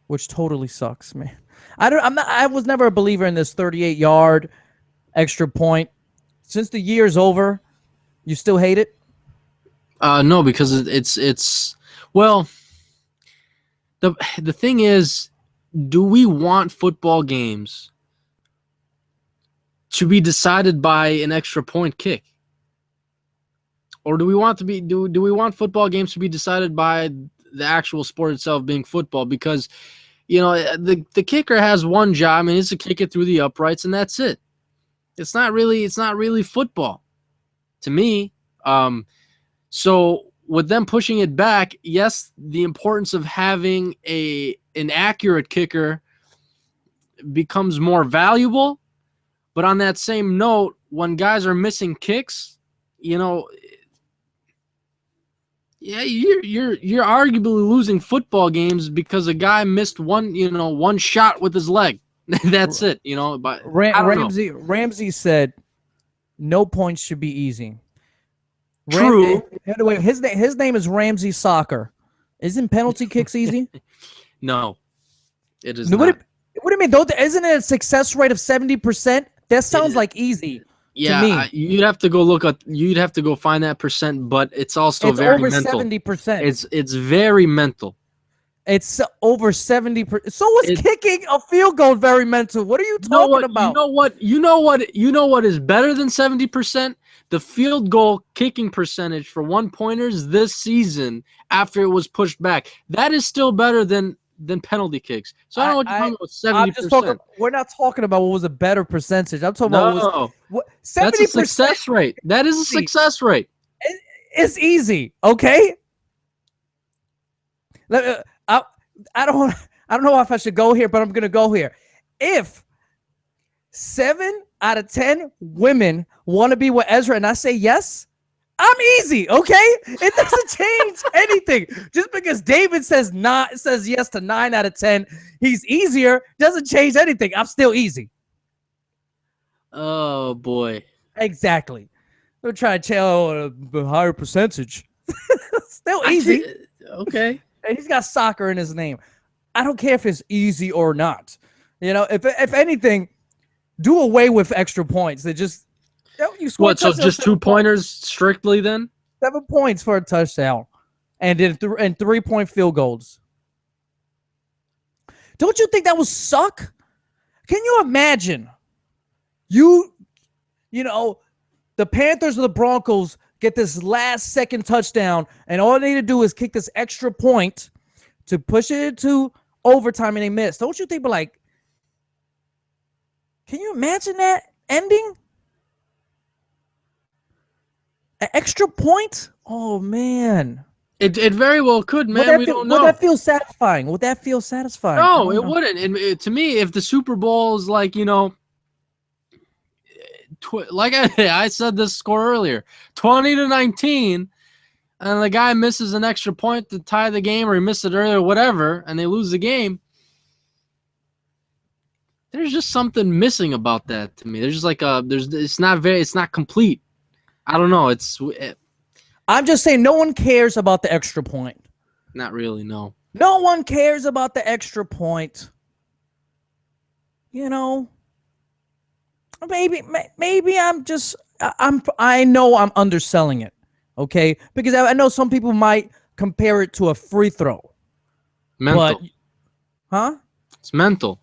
which totally sucks, man. I was never a believer in this 38-yard extra point. Since the year's over, you still hate it? No, because it's well, the thing is, do we want football games to be decided by an extra point kick? Or do we want football games to be decided by the actual sport itself being football? Because the kicker has one job, and it's to kick it through the uprights, and that's it. It's not really football to me. So with them pushing it back, yes, the importance of having an accurate kicker becomes more valuable. But on that same note, when guys are missing kicks, you're arguably losing football games because a guy missed one shot with his leg. That's it, But Ramsey said no points should be easy. True. Anyway, his name is Ramsey Soccer. Isn't penalty kicks easy? No, it is not. Not. What do you mean? Though, isn't it a success rate of 70%? That sounds like easy. Yeah, to me. You'd have to go look at. You'd have to go find that percent, but it's also very over mental. 70%. It's very mental. It's over 70%. So was kicking a field goal very mental. What are you talking about? You know what is better than 70%? The field goal kicking percentage for one-pointers this season after it was pushed back. That is still better than penalty kicks. So I don't know what you're talking about, 70%. We're not talking about what was a better percentage. I'm talking about what 70%. That's a success rate. That is a success rate. It's easy, okay? I don't know if I should go here, but I'm gonna go here. If 7 out of 10 women want to be with Ezra, and I say yes, I'm easy, okay? It doesn't change anything. Just because David says yes to 9 out of 10, he's easier, doesn't change anything. I'm still easy. Oh boy. Exactly. We're trying to tell a higher percentage. Still easy. Okay. And he's got soccer in his name. I don't care if it's easy or not. If anything, do away with extra points. They just you score. What? So just 2-pointers strictly then? 7 points for a touchdown, and then 3-point field goals. Don't you think that would suck? Can you imagine? The Panthers or the Broncos get this last-second touchdown, and all they need to do is kick this extra point to push it into overtime, and they miss. Don't you think, can you imagine that ending? An extra point? Oh, man. It very well could, man. We don't know. Would that feel satisfying? No, it wouldn't. To me, if the Super Bowl is like, like I said this score earlier, 20-19, and the guy misses an extra point to tie the game, or he missed it earlier, whatever, and they lose the game. There's just something missing about that to me. There's just like it's not complete. I don't know. I'm just saying no one cares about the extra point. Not really, no. No one cares about the extra point. Maybe I know I'm underselling it, okay? Because I know some people might compare it to a free throw. Mental. Huh? It's mental.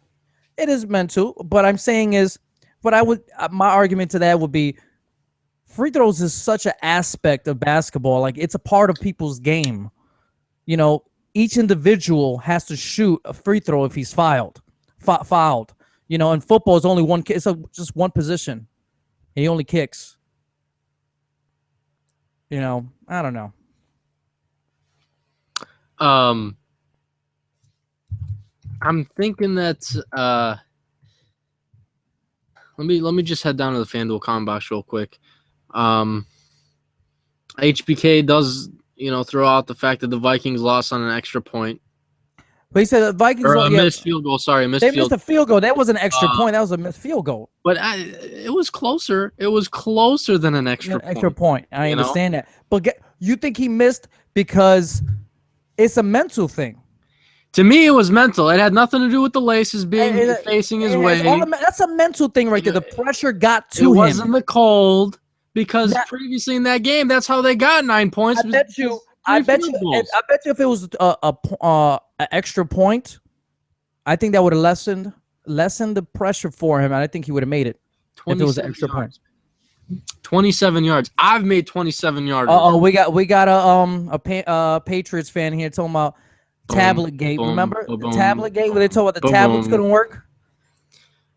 It is mental, but I'm saying is, my argument to that would be, free throws is such an aspect of basketball. Like, it's a part of people's game. You know, each individual has to shoot a free throw if he's fouled. You know, in football, it's only one. It's just one position. He only kicks. You know, I don't know. I'm thinking that let me just head down to the FanDuel comment box real quick. HBK does, throw out the fact that the Vikings lost on an extra point. But he said the Vikings missed field goal. Sorry, they missed a field goal. That was an extra point. That was a missed field goal. But it was closer. It was closer than an extra point. Extra point. I understand that. But you think he missed because it's a mental thing? To me, it was mental. It had nothing to do with the laces facing his way. That's a mental thing right there. The pressure got to him. It wasn't the cold, because previously in that game, that's how they got 9 points. I bet you if it was an extra point, I think that would have lessened the pressure for him, and I think he would have made it if it was an extra point. 27 yards. I've made 27 yards. We got a Patriots fan here talking about tablet gate. Remember the tablet gate where they told about the tablets couldn't work?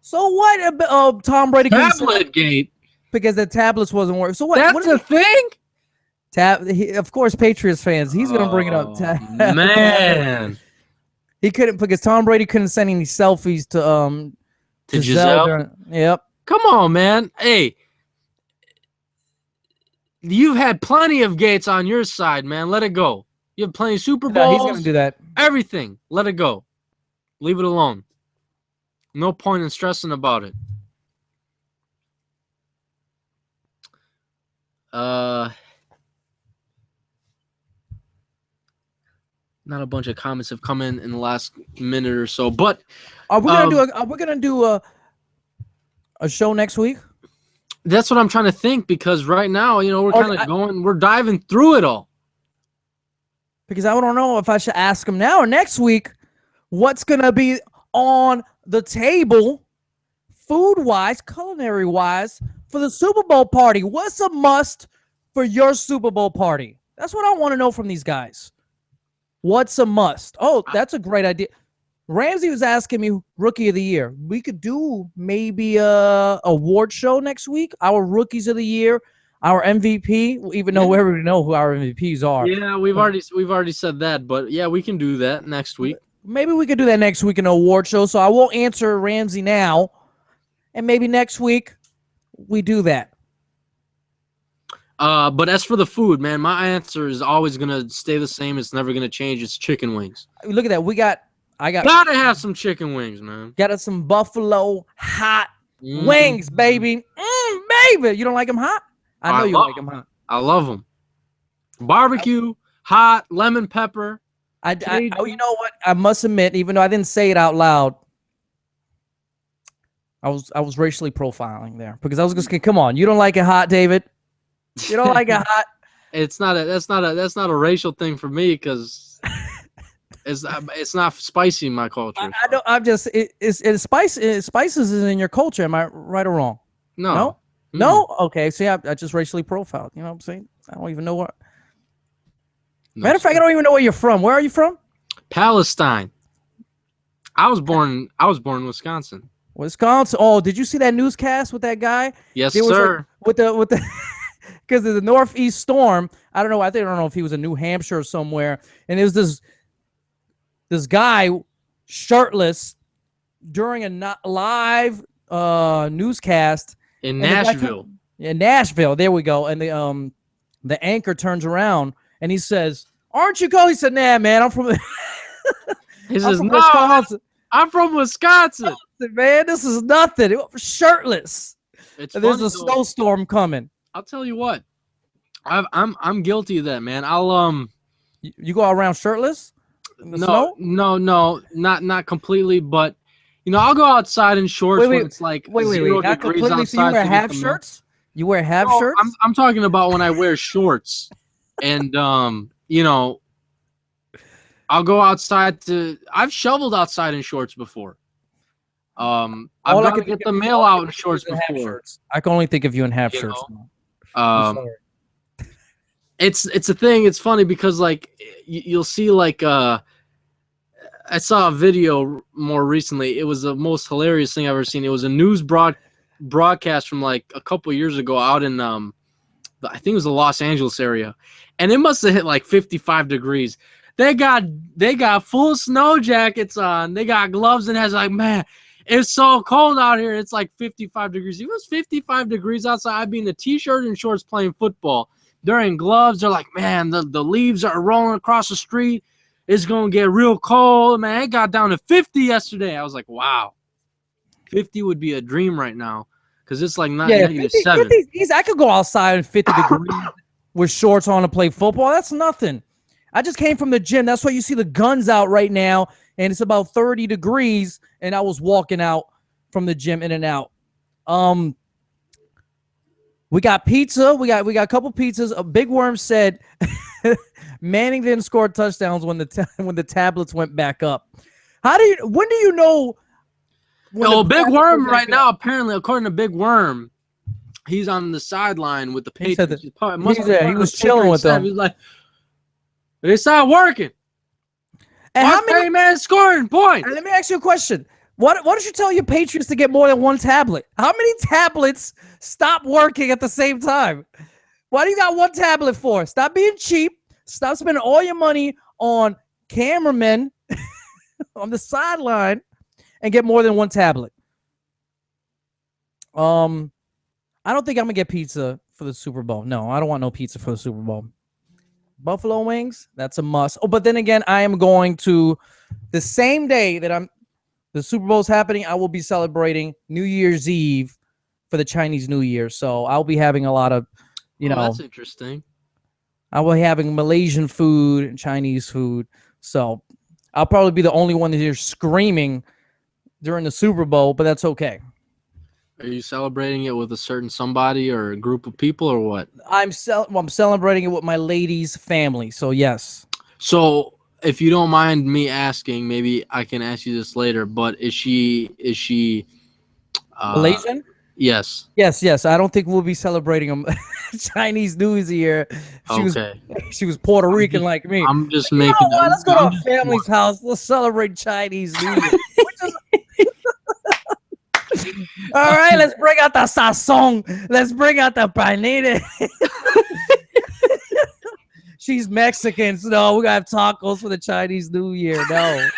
So what? Tom Brady tablet gate because the tablets wasn't working. So what? That's a thing. Of course, Patriots fans. He's gonna bring it up. Man, he couldn't because Tom Brady couldn't send any selfies to Giselle. Yep. Come on, man. Hey, you've had plenty of gates on your side, man. Let it go. You have plenty of Super Bowls. He's gonna do that. Everything. Let it go. Leave it alone. No point in stressing about it. Not a bunch of comments have come in the last minute or so, but are we gonna do a show next week? That's what I'm trying to think, because right now, we're kind of we're diving through it all. Because I don't know if I should ask him now or next week what's gonna be on the table, food-wise, culinary-wise, for the Super Bowl party. What's a must for your Super Bowl party? That's what I want to know from these guys. What's a must? Oh, that's a great idea. Ramsey was asking me Rookie of the Year. We could do maybe a award show next week. Our Rookies of the Year, our MVP. Even though we already know who our MVPs are. Yeah, we've already said that, but yeah, we can do that next week. Maybe we could do that next week in an award show. So I won't answer Ramsey now, and maybe next week we do that. But as for the food, man, my answer is always gonna stay the same. It's never gonna change. It's chicken wings. Look at that. I gotta have some chicken wings, man. Got some buffalo hot wings, baby. Baby, you don't like them hot? I know you like them hot. I love them. Barbecue, hot, lemon pepper. You know what? I must admit, even though I didn't say it out loud, I was racially profiling there because I was just come on. You don't like it hot, David? You don't like it hot? That's not a racial thing for me because it's not spicy in my culture. I know. I'm just spices is in your culture. Am I right or wrong? No. No? Okay. See, I just racially profiled. You know what I'm saying? I don't even know what. Matter of fact, I don't even know where you're from. Where are you from? Palestine. I was born in Wisconsin. Wisconsin. Oh, did you see that newscast with that guy? Yes, sir. With the because of the northeast storm. I don't know. I don't know if he was in New Hampshire or somewhere. And it was this guy shirtless during a live newscast in Nashville. In Nashville, there we go. And the anchor turns around and he says, "Aren't you cold?" He said, "Nah, man, I'm from." He says, "No, Wisconsin. I'm from Wisconsin." Man, this is nothing. Shirtless. There's a snowstorm coming. I'll tell you what. I'm guilty of that, man. I'll You go around shirtless? No, not completely, but I'll go outside in shorts when it's like 0 degrees outside. So you wear half shirts? You wear half shirts? I'm talking about when I wear shorts and I'll go outside I've shoveled outside in shorts before. I've got to get the mail out in shorts before. I can only think of you in half shirts. I'm sorry. It's a thing. It's funny because like you'll see like I saw a video more recently. It was the most hilarious thing I've ever seen. It was a news broadcast from like a couple years ago out in I think it was the Los Angeles area, and it must have hit like 55 degrees. They got full snow jackets on. They got gloves, and has like, man, it's so cold out here. It's like 55 degrees. If it was 55 degrees outside, I'd be in a t-shirt and shorts playing football. They're in gloves. They're like, man, the leaves are rolling across the street. It's gonna get real cold, man. It got down to 50 yesterday. I was like, wow, 50 would be a dream right now because it's like negative 7. 50, I could go outside in 50 degrees with shorts on to play football. That's nothing. I just came from the gym. That's why you see the guns out right now, and it's about 30 degrees, and I was walking out from the gym in and out. We got pizza. We got a couple pizzas. A Big Worm said Manning didn't score touchdowns when the tablets went back up. When do you know? No, Big Worm right now, apparently, according to Big Worm, he's on the sideline with the Patriots. He was chilling with them. He's like, they stopped working. And how many man scoring points? And let me ask you a question. Why don't you tell your Patriots to get more than one tablet? How many tablets stop working at the same time? Why do you got one tablet for? Stop being cheap. Stop spending all your money on cameramen on the sideline and get more than one tablet. I don't think I'm gonna get pizza for the Super Bowl. No, I don't want no pizza for the Super Bowl. Buffalo wings, that's a must. Oh, but then again, I am going to the same day that the Super Bowl is happening. I will be celebrating New Year's Eve for the Chinese New Year. So I'll be having a lot of, that's interesting. I will be having Malaysian food and Chinese food. So I'll probably be the only one here screaming during the Super Bowl, but that's okay. Are you celebrating it with a certain somebody or a group of people or what? I'm celebrating it with my lady's family. So yes. So if you don't mind me asking, maybe I can ask you this later, but is she Malaysian? Yes. Yes. I don't think we'll be celebrating Chinese New Year. She was Puerto Rican like me. I'm just making. Let's go to our family's house. Let's celebrate Chinese New Year. All right, let's bring out the sazon. Let's bring out the panini. She's Mexican, so no, we gotta have tacos for the Chinese New Year. No.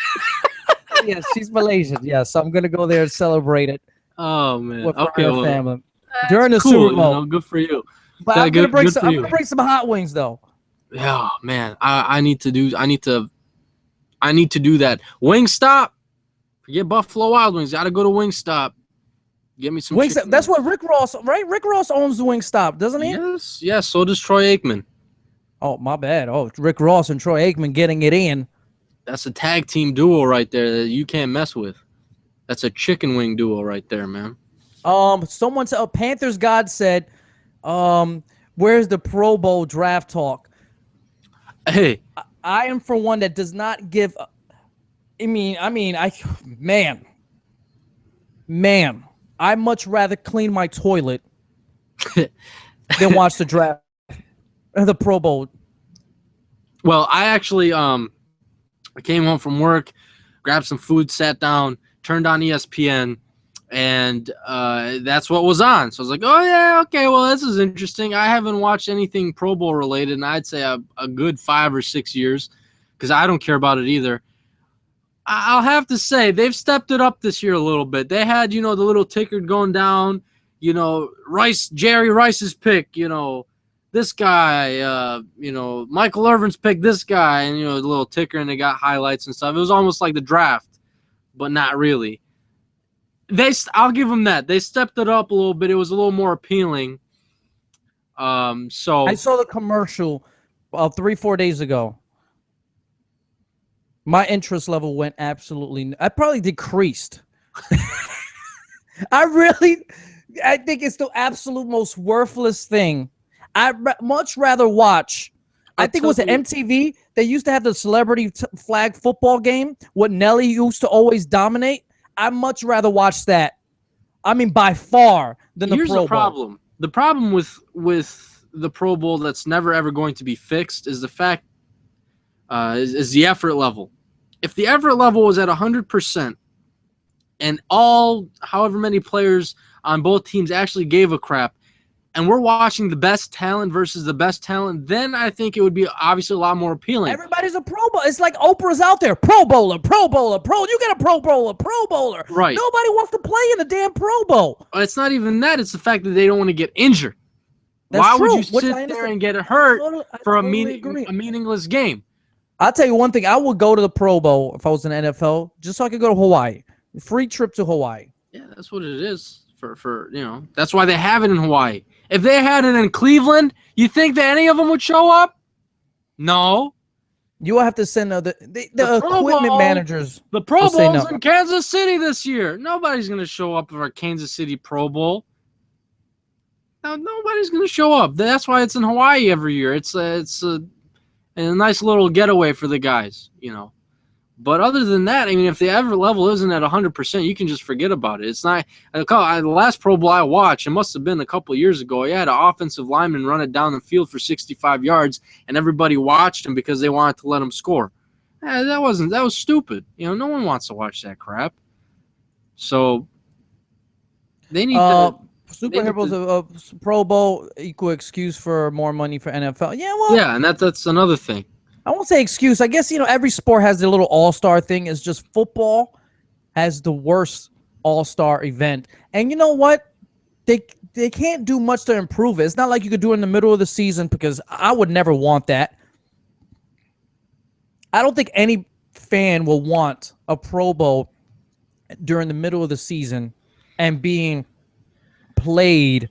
Yes, she's Malaysian. Yes, I'm gonna go there and celebrate it. Oh man. With okay. Her family. During the cool, Super Bowl. Good for you. But I'm gonna bring some hot wings though. Yeah, man. I need to do that. Wingstop. Forget Buffalo Wild Wings. Gotta go to Wingstop. Get me some Wingstop. That's what Rick Ross, right? Rick Ross owns the Wingstop, doesn't he? Yes. So does Troy Aikman. Oh, my bad. Oh, Rick Ross and Troy Aikman getting it in. That's a tag team duo right there that you can't mess with. That's a chicken wing duo right there, man. Someone said, Panthers God said, where's the Pro Bowl draft talk? Hey, I am for one that does not give. Man, I much rather clean my toilet than watch the draft, the Pro Bowl. Well, I actually I came home from work, grabbed some food, sat down, turned on ESPN, and that's what was on. So I was like, oh yeah, okay, well this is interesting. I haven't watched anything Pro Bowl related, and I'd say a good 5 or 6 years, because I don't care about it either. I'll have to say they've stepped it up this year a little bit. They had, the little ticker going down, Jerry Rice's pick, this guy, Michael Irvin's pick, this guy, and, the little ticker, and they got highlights and stuff. It was almost like the draft, but not really. I'll give them that. They stepped it up a little bit. It was a little more appealing. So I saw the commercial 3-4 days ago. My interest level went absolutely. I probably decreased. I think it's the absolute most worthless thing. I'd much rather watch I think it was an MTV. They used to have the celebrity flag football game. What Nelly used to always dominate. I'd much rather watch that. I mean, by far than the Pro Bowl. Here's the problem. The problem with the Pro Bowl that's never ever going to be fixed is the fact is the effort level. If the effort level was at 100% and however many players on both teams actually gave a crap, and we're watching the best talent versus the best talent, then I think it would be obviously a lot more appealing. Everybody's a Pro Bowl. It's like Oprah's out there. Pro Bowler, Pro Bowler, You get a Pro Bowler, Pro Bowler. Right. Nobody wants to play in the damn Pro Bowl. It's not even that. It's the fact that they don't want to get injured. That's Why true. would you sit there and get hurt for a meaningless game? I'll tell you one thing. I would go to the Pro Bowl if I was in the NFL just so I could go to Hawaii. Free trip to Hawaii. Yeah, that's what it is. That's why they have it in Hawaii. If they had it in Cleveland, you think that any of them would show up? No. You will have to send the equipment managers. The Pro Bowl's in Kansas City this year. Nobody's going to show up for our Kansas City Pro Bowl. No, nobody's going to show up. That's why it's in Hawaii every year. It's a nice little getaway for the guys, But other than that, I mean, if the effort level isn't at 100%, you can just forget about it. It's not. The last Pro Bowl I watched, it must have been a couple of years ago. You had an offensive lineman run it down the field for 65 yards, and everybody watched him because they wanted to let him score. That was stupid. No one wants to watch that crap. So they need to. Superheroes of Pro Bowl equal excuse for more money for NFL. Yeah, well. Yeah, and that's another thing. I won't say excuse. I guess, every sport has their little all-star thing. It's just football has the worst all-star event. And you know what? They can't do much to improve it. It's not like you could do it in the middle of the season because I would never want that. I don't think any fan will want a Pro Bowl during the middle of the season and being played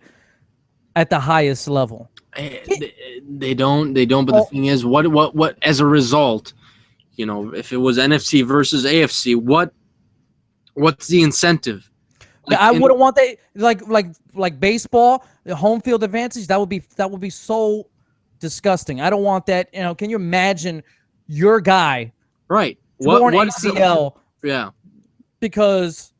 at the highest level. They don't. But the thing is, what? As a result, if it was NFC versus AFC, what's the incentive? I wouldn't want that. Like baseball, the home field advantage. That would be so disgusting. I don't want that. Can you imagine your guy? Right. Torn ACL. Yeah. Because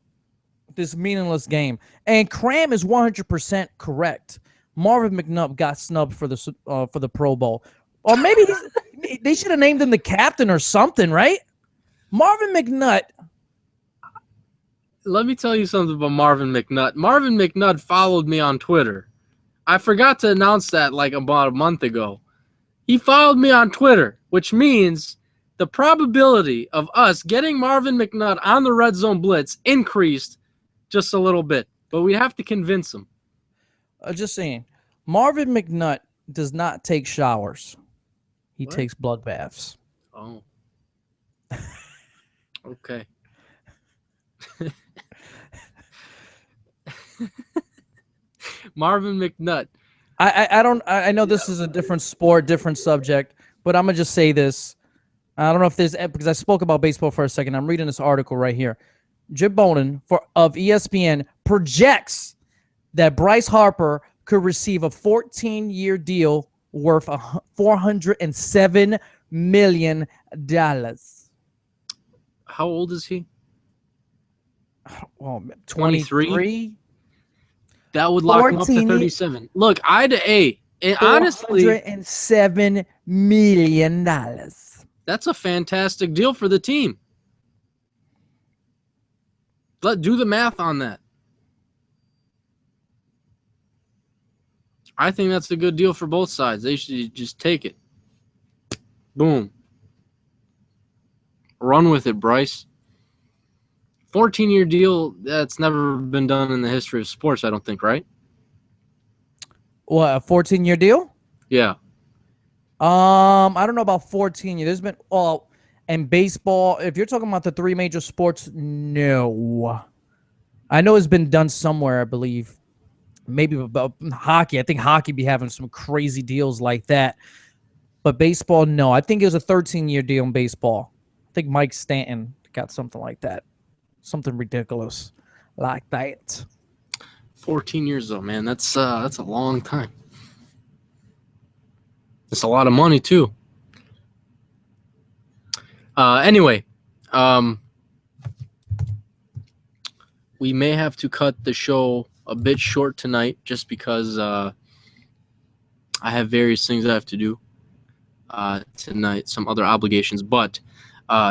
this meaningless game. And Cram is 100% correct. Marvin McNutt got snubbed for the Pro Bowl, or maybe they should have named him the captain or something, right? Marvin McNutt. Let me tell you something about Marvin McNutt. Marvin McNutt followed me on Twitter. I forgot to announce that like about a month ago. He followed me on Twitter, which means the probability of us getting Marvin McNutt on the Red Zone Blitz increased just a little bit, but we have to convince him. Just saying, Marvin McNutt does not take showers. He takes blood baths. Oh. Okay. Marvin McNutt. I know this is a different sport, different subject, but I'm going to just say this. I don't know if there's, because I spoke about baseball for a second. I'm reading this article right here. Jim Bonin of ESPN projects that Bryce Harper could receive a 14-year deal worth $407 million. How old is he? Oh, 23? That would lock him up to 37. Look, honestly, $407 million. That's a fantastic deal for the team. Do the math on that. I think that's a good deal for both sides. They should just take it. Boom. Run with it, Bryce. 14-year deal, that's never been done in the history of sports, I don't think, right? What, a 14-year deal? Yeah. I don't know about 14 years. There's been and baseball, if you're talking about the three major sports, no. I know it's been done somewhere, I believe. Maybe about hockey. I think hockey be having some crazy deals like that. But baseball, no. I think it was a 13-year deal in baseball. I think Mike Stanton got something like that. Something ridiculous like that. 14 years though, man. That's a long time. It's a lot of money too. Anyway, we may have to cut the show a bit short tonight just because I have various things I have to do tonight, some other obligations. But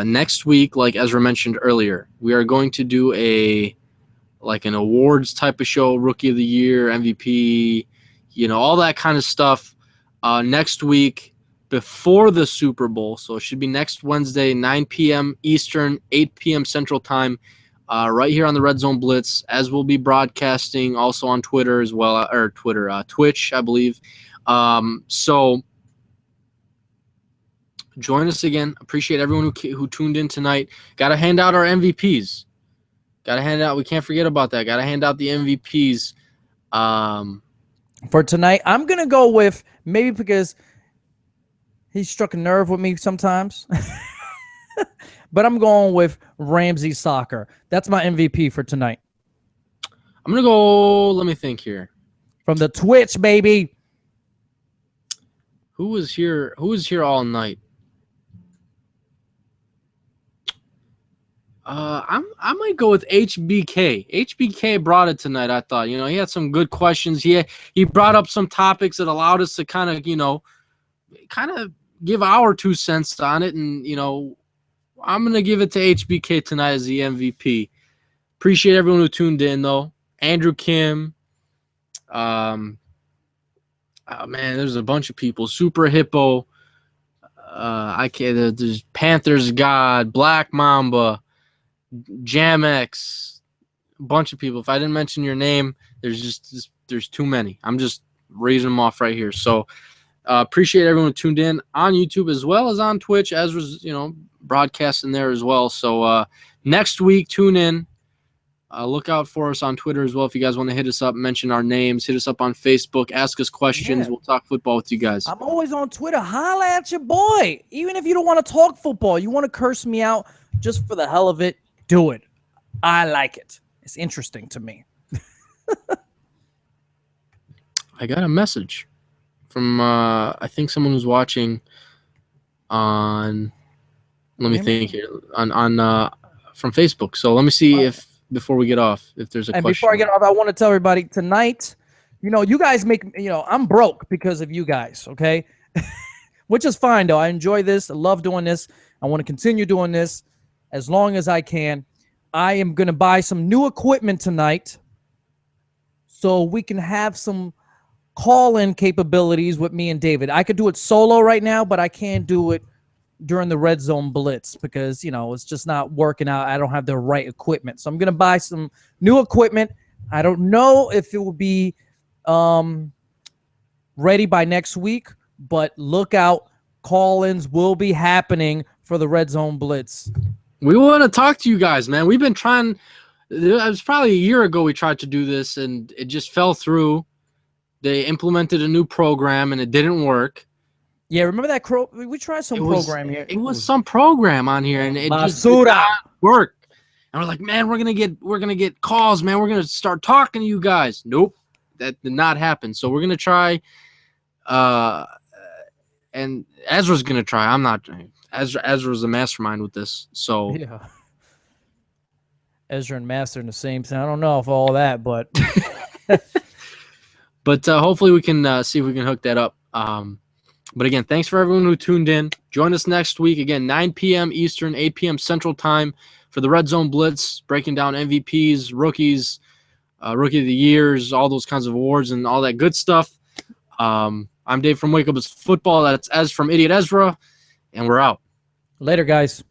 next week, like Ezra mentioned earlier, we are going to do an awards type of show, Rookie of the Year, MVP, all that kind of stuff next week before the Super Bowl. So it should be next Wednesday, 9 p.m. Eastern, 8 p.m. Central Time, right here on the Red Zone Blitz, as we'll be broadcasting also on Twitter as well, or Twitch, I believe. So join us again. Appreciate everyone who tuned in tonight. Got to hand out our MVPs. We can't forget about that. Got to hand out the MVPs. For tonight, I'm going to go with, maybe because he struck a nerve with me sometimes, but I'm going with Ramsey Soccer. That's my MVP for tonight. I'm going to go, let me think here. From the Twitch, baby. Who was here all night? I might go with HBK. HBK brought it tonight, I thought. He had some good questions. He brought up some topics that allowed us to kind of give our 2 cents on it. And, I'm going to give it to HBK tonight as the MVP. Appreciate everyone who tuned in, though. Andrew Kim. Oh, man, there's a bunch of people. Super Hippo. There's Panthers God, Black Mamba, Jamex, a bunch of people. If I didn't mention your name, there's too many. I'm just raising them off right here. So appreciate everyone who tuned in on YouTube as well as on Twitch. Ezra's, broadcasting there as well. So next week, tune in. Look out for us on Twitter as well. If you guys want to hit us up, mention our names, hit us up on Facebook, ask us questions. Yeah. We'll talk football with you guys. I'm always on Twitter. Holla at your boy. Even if you don't want to talk football, you want to curse me out just for the hell of it, do it. I like it. It's interesting to me. I got a message from I think someone who's watching on. Let me think here on from Facebook. So let me see if before we get off, if there's a question. Before I get off, I want to tell everybody tonight. You guys make. I'm broke because of you guys. Okay, which is fine though. I enjoy this. I love doing this. I want to continue doing this as long as I can. I am going to buy some new equipment tonight so we can have some call-in capabilities with me and David. I could do it solo right now, but I can't do it during the Red Zone Blitz because, it's just not working out. I don't have the right equipment. So I'm going to buy some new equipment. I don't know if it will be ready by next week, but look out. Call-ins will be happening for the Red Zone Blitz. We want to talk to you guys, man. We've been trying. It was probably a year ago we tried to do this, and it just fell through. They implemented a new program, and it didn't work. Yeah, remember that? We tried some program here. It was some program on here, and it just did not work. And we're like, man, we're gonna get calls, man. We're gonna start talking to you guys. Nope, that did not happen. So we're gonna try. And Ezra's gonna try. I'm not. Ezra's the mastermind with this. So yeah, Ezra and Master in the same thing. I don't know if all that, but but hopefully we can see if we can hook that up. But again, thanks for everyone who tuned in. Join us next week again, 9 p.m. Eastern, 8 p.m. Central Time for the Red Zone Blitz, breaking down MVPs, rookies, Rookie of the Years, all those kinds of awards and all that good stuff. I'm Dave from Wake Up It's Football. That's Ez from Idiot Ezra. And we're out. Later, guys.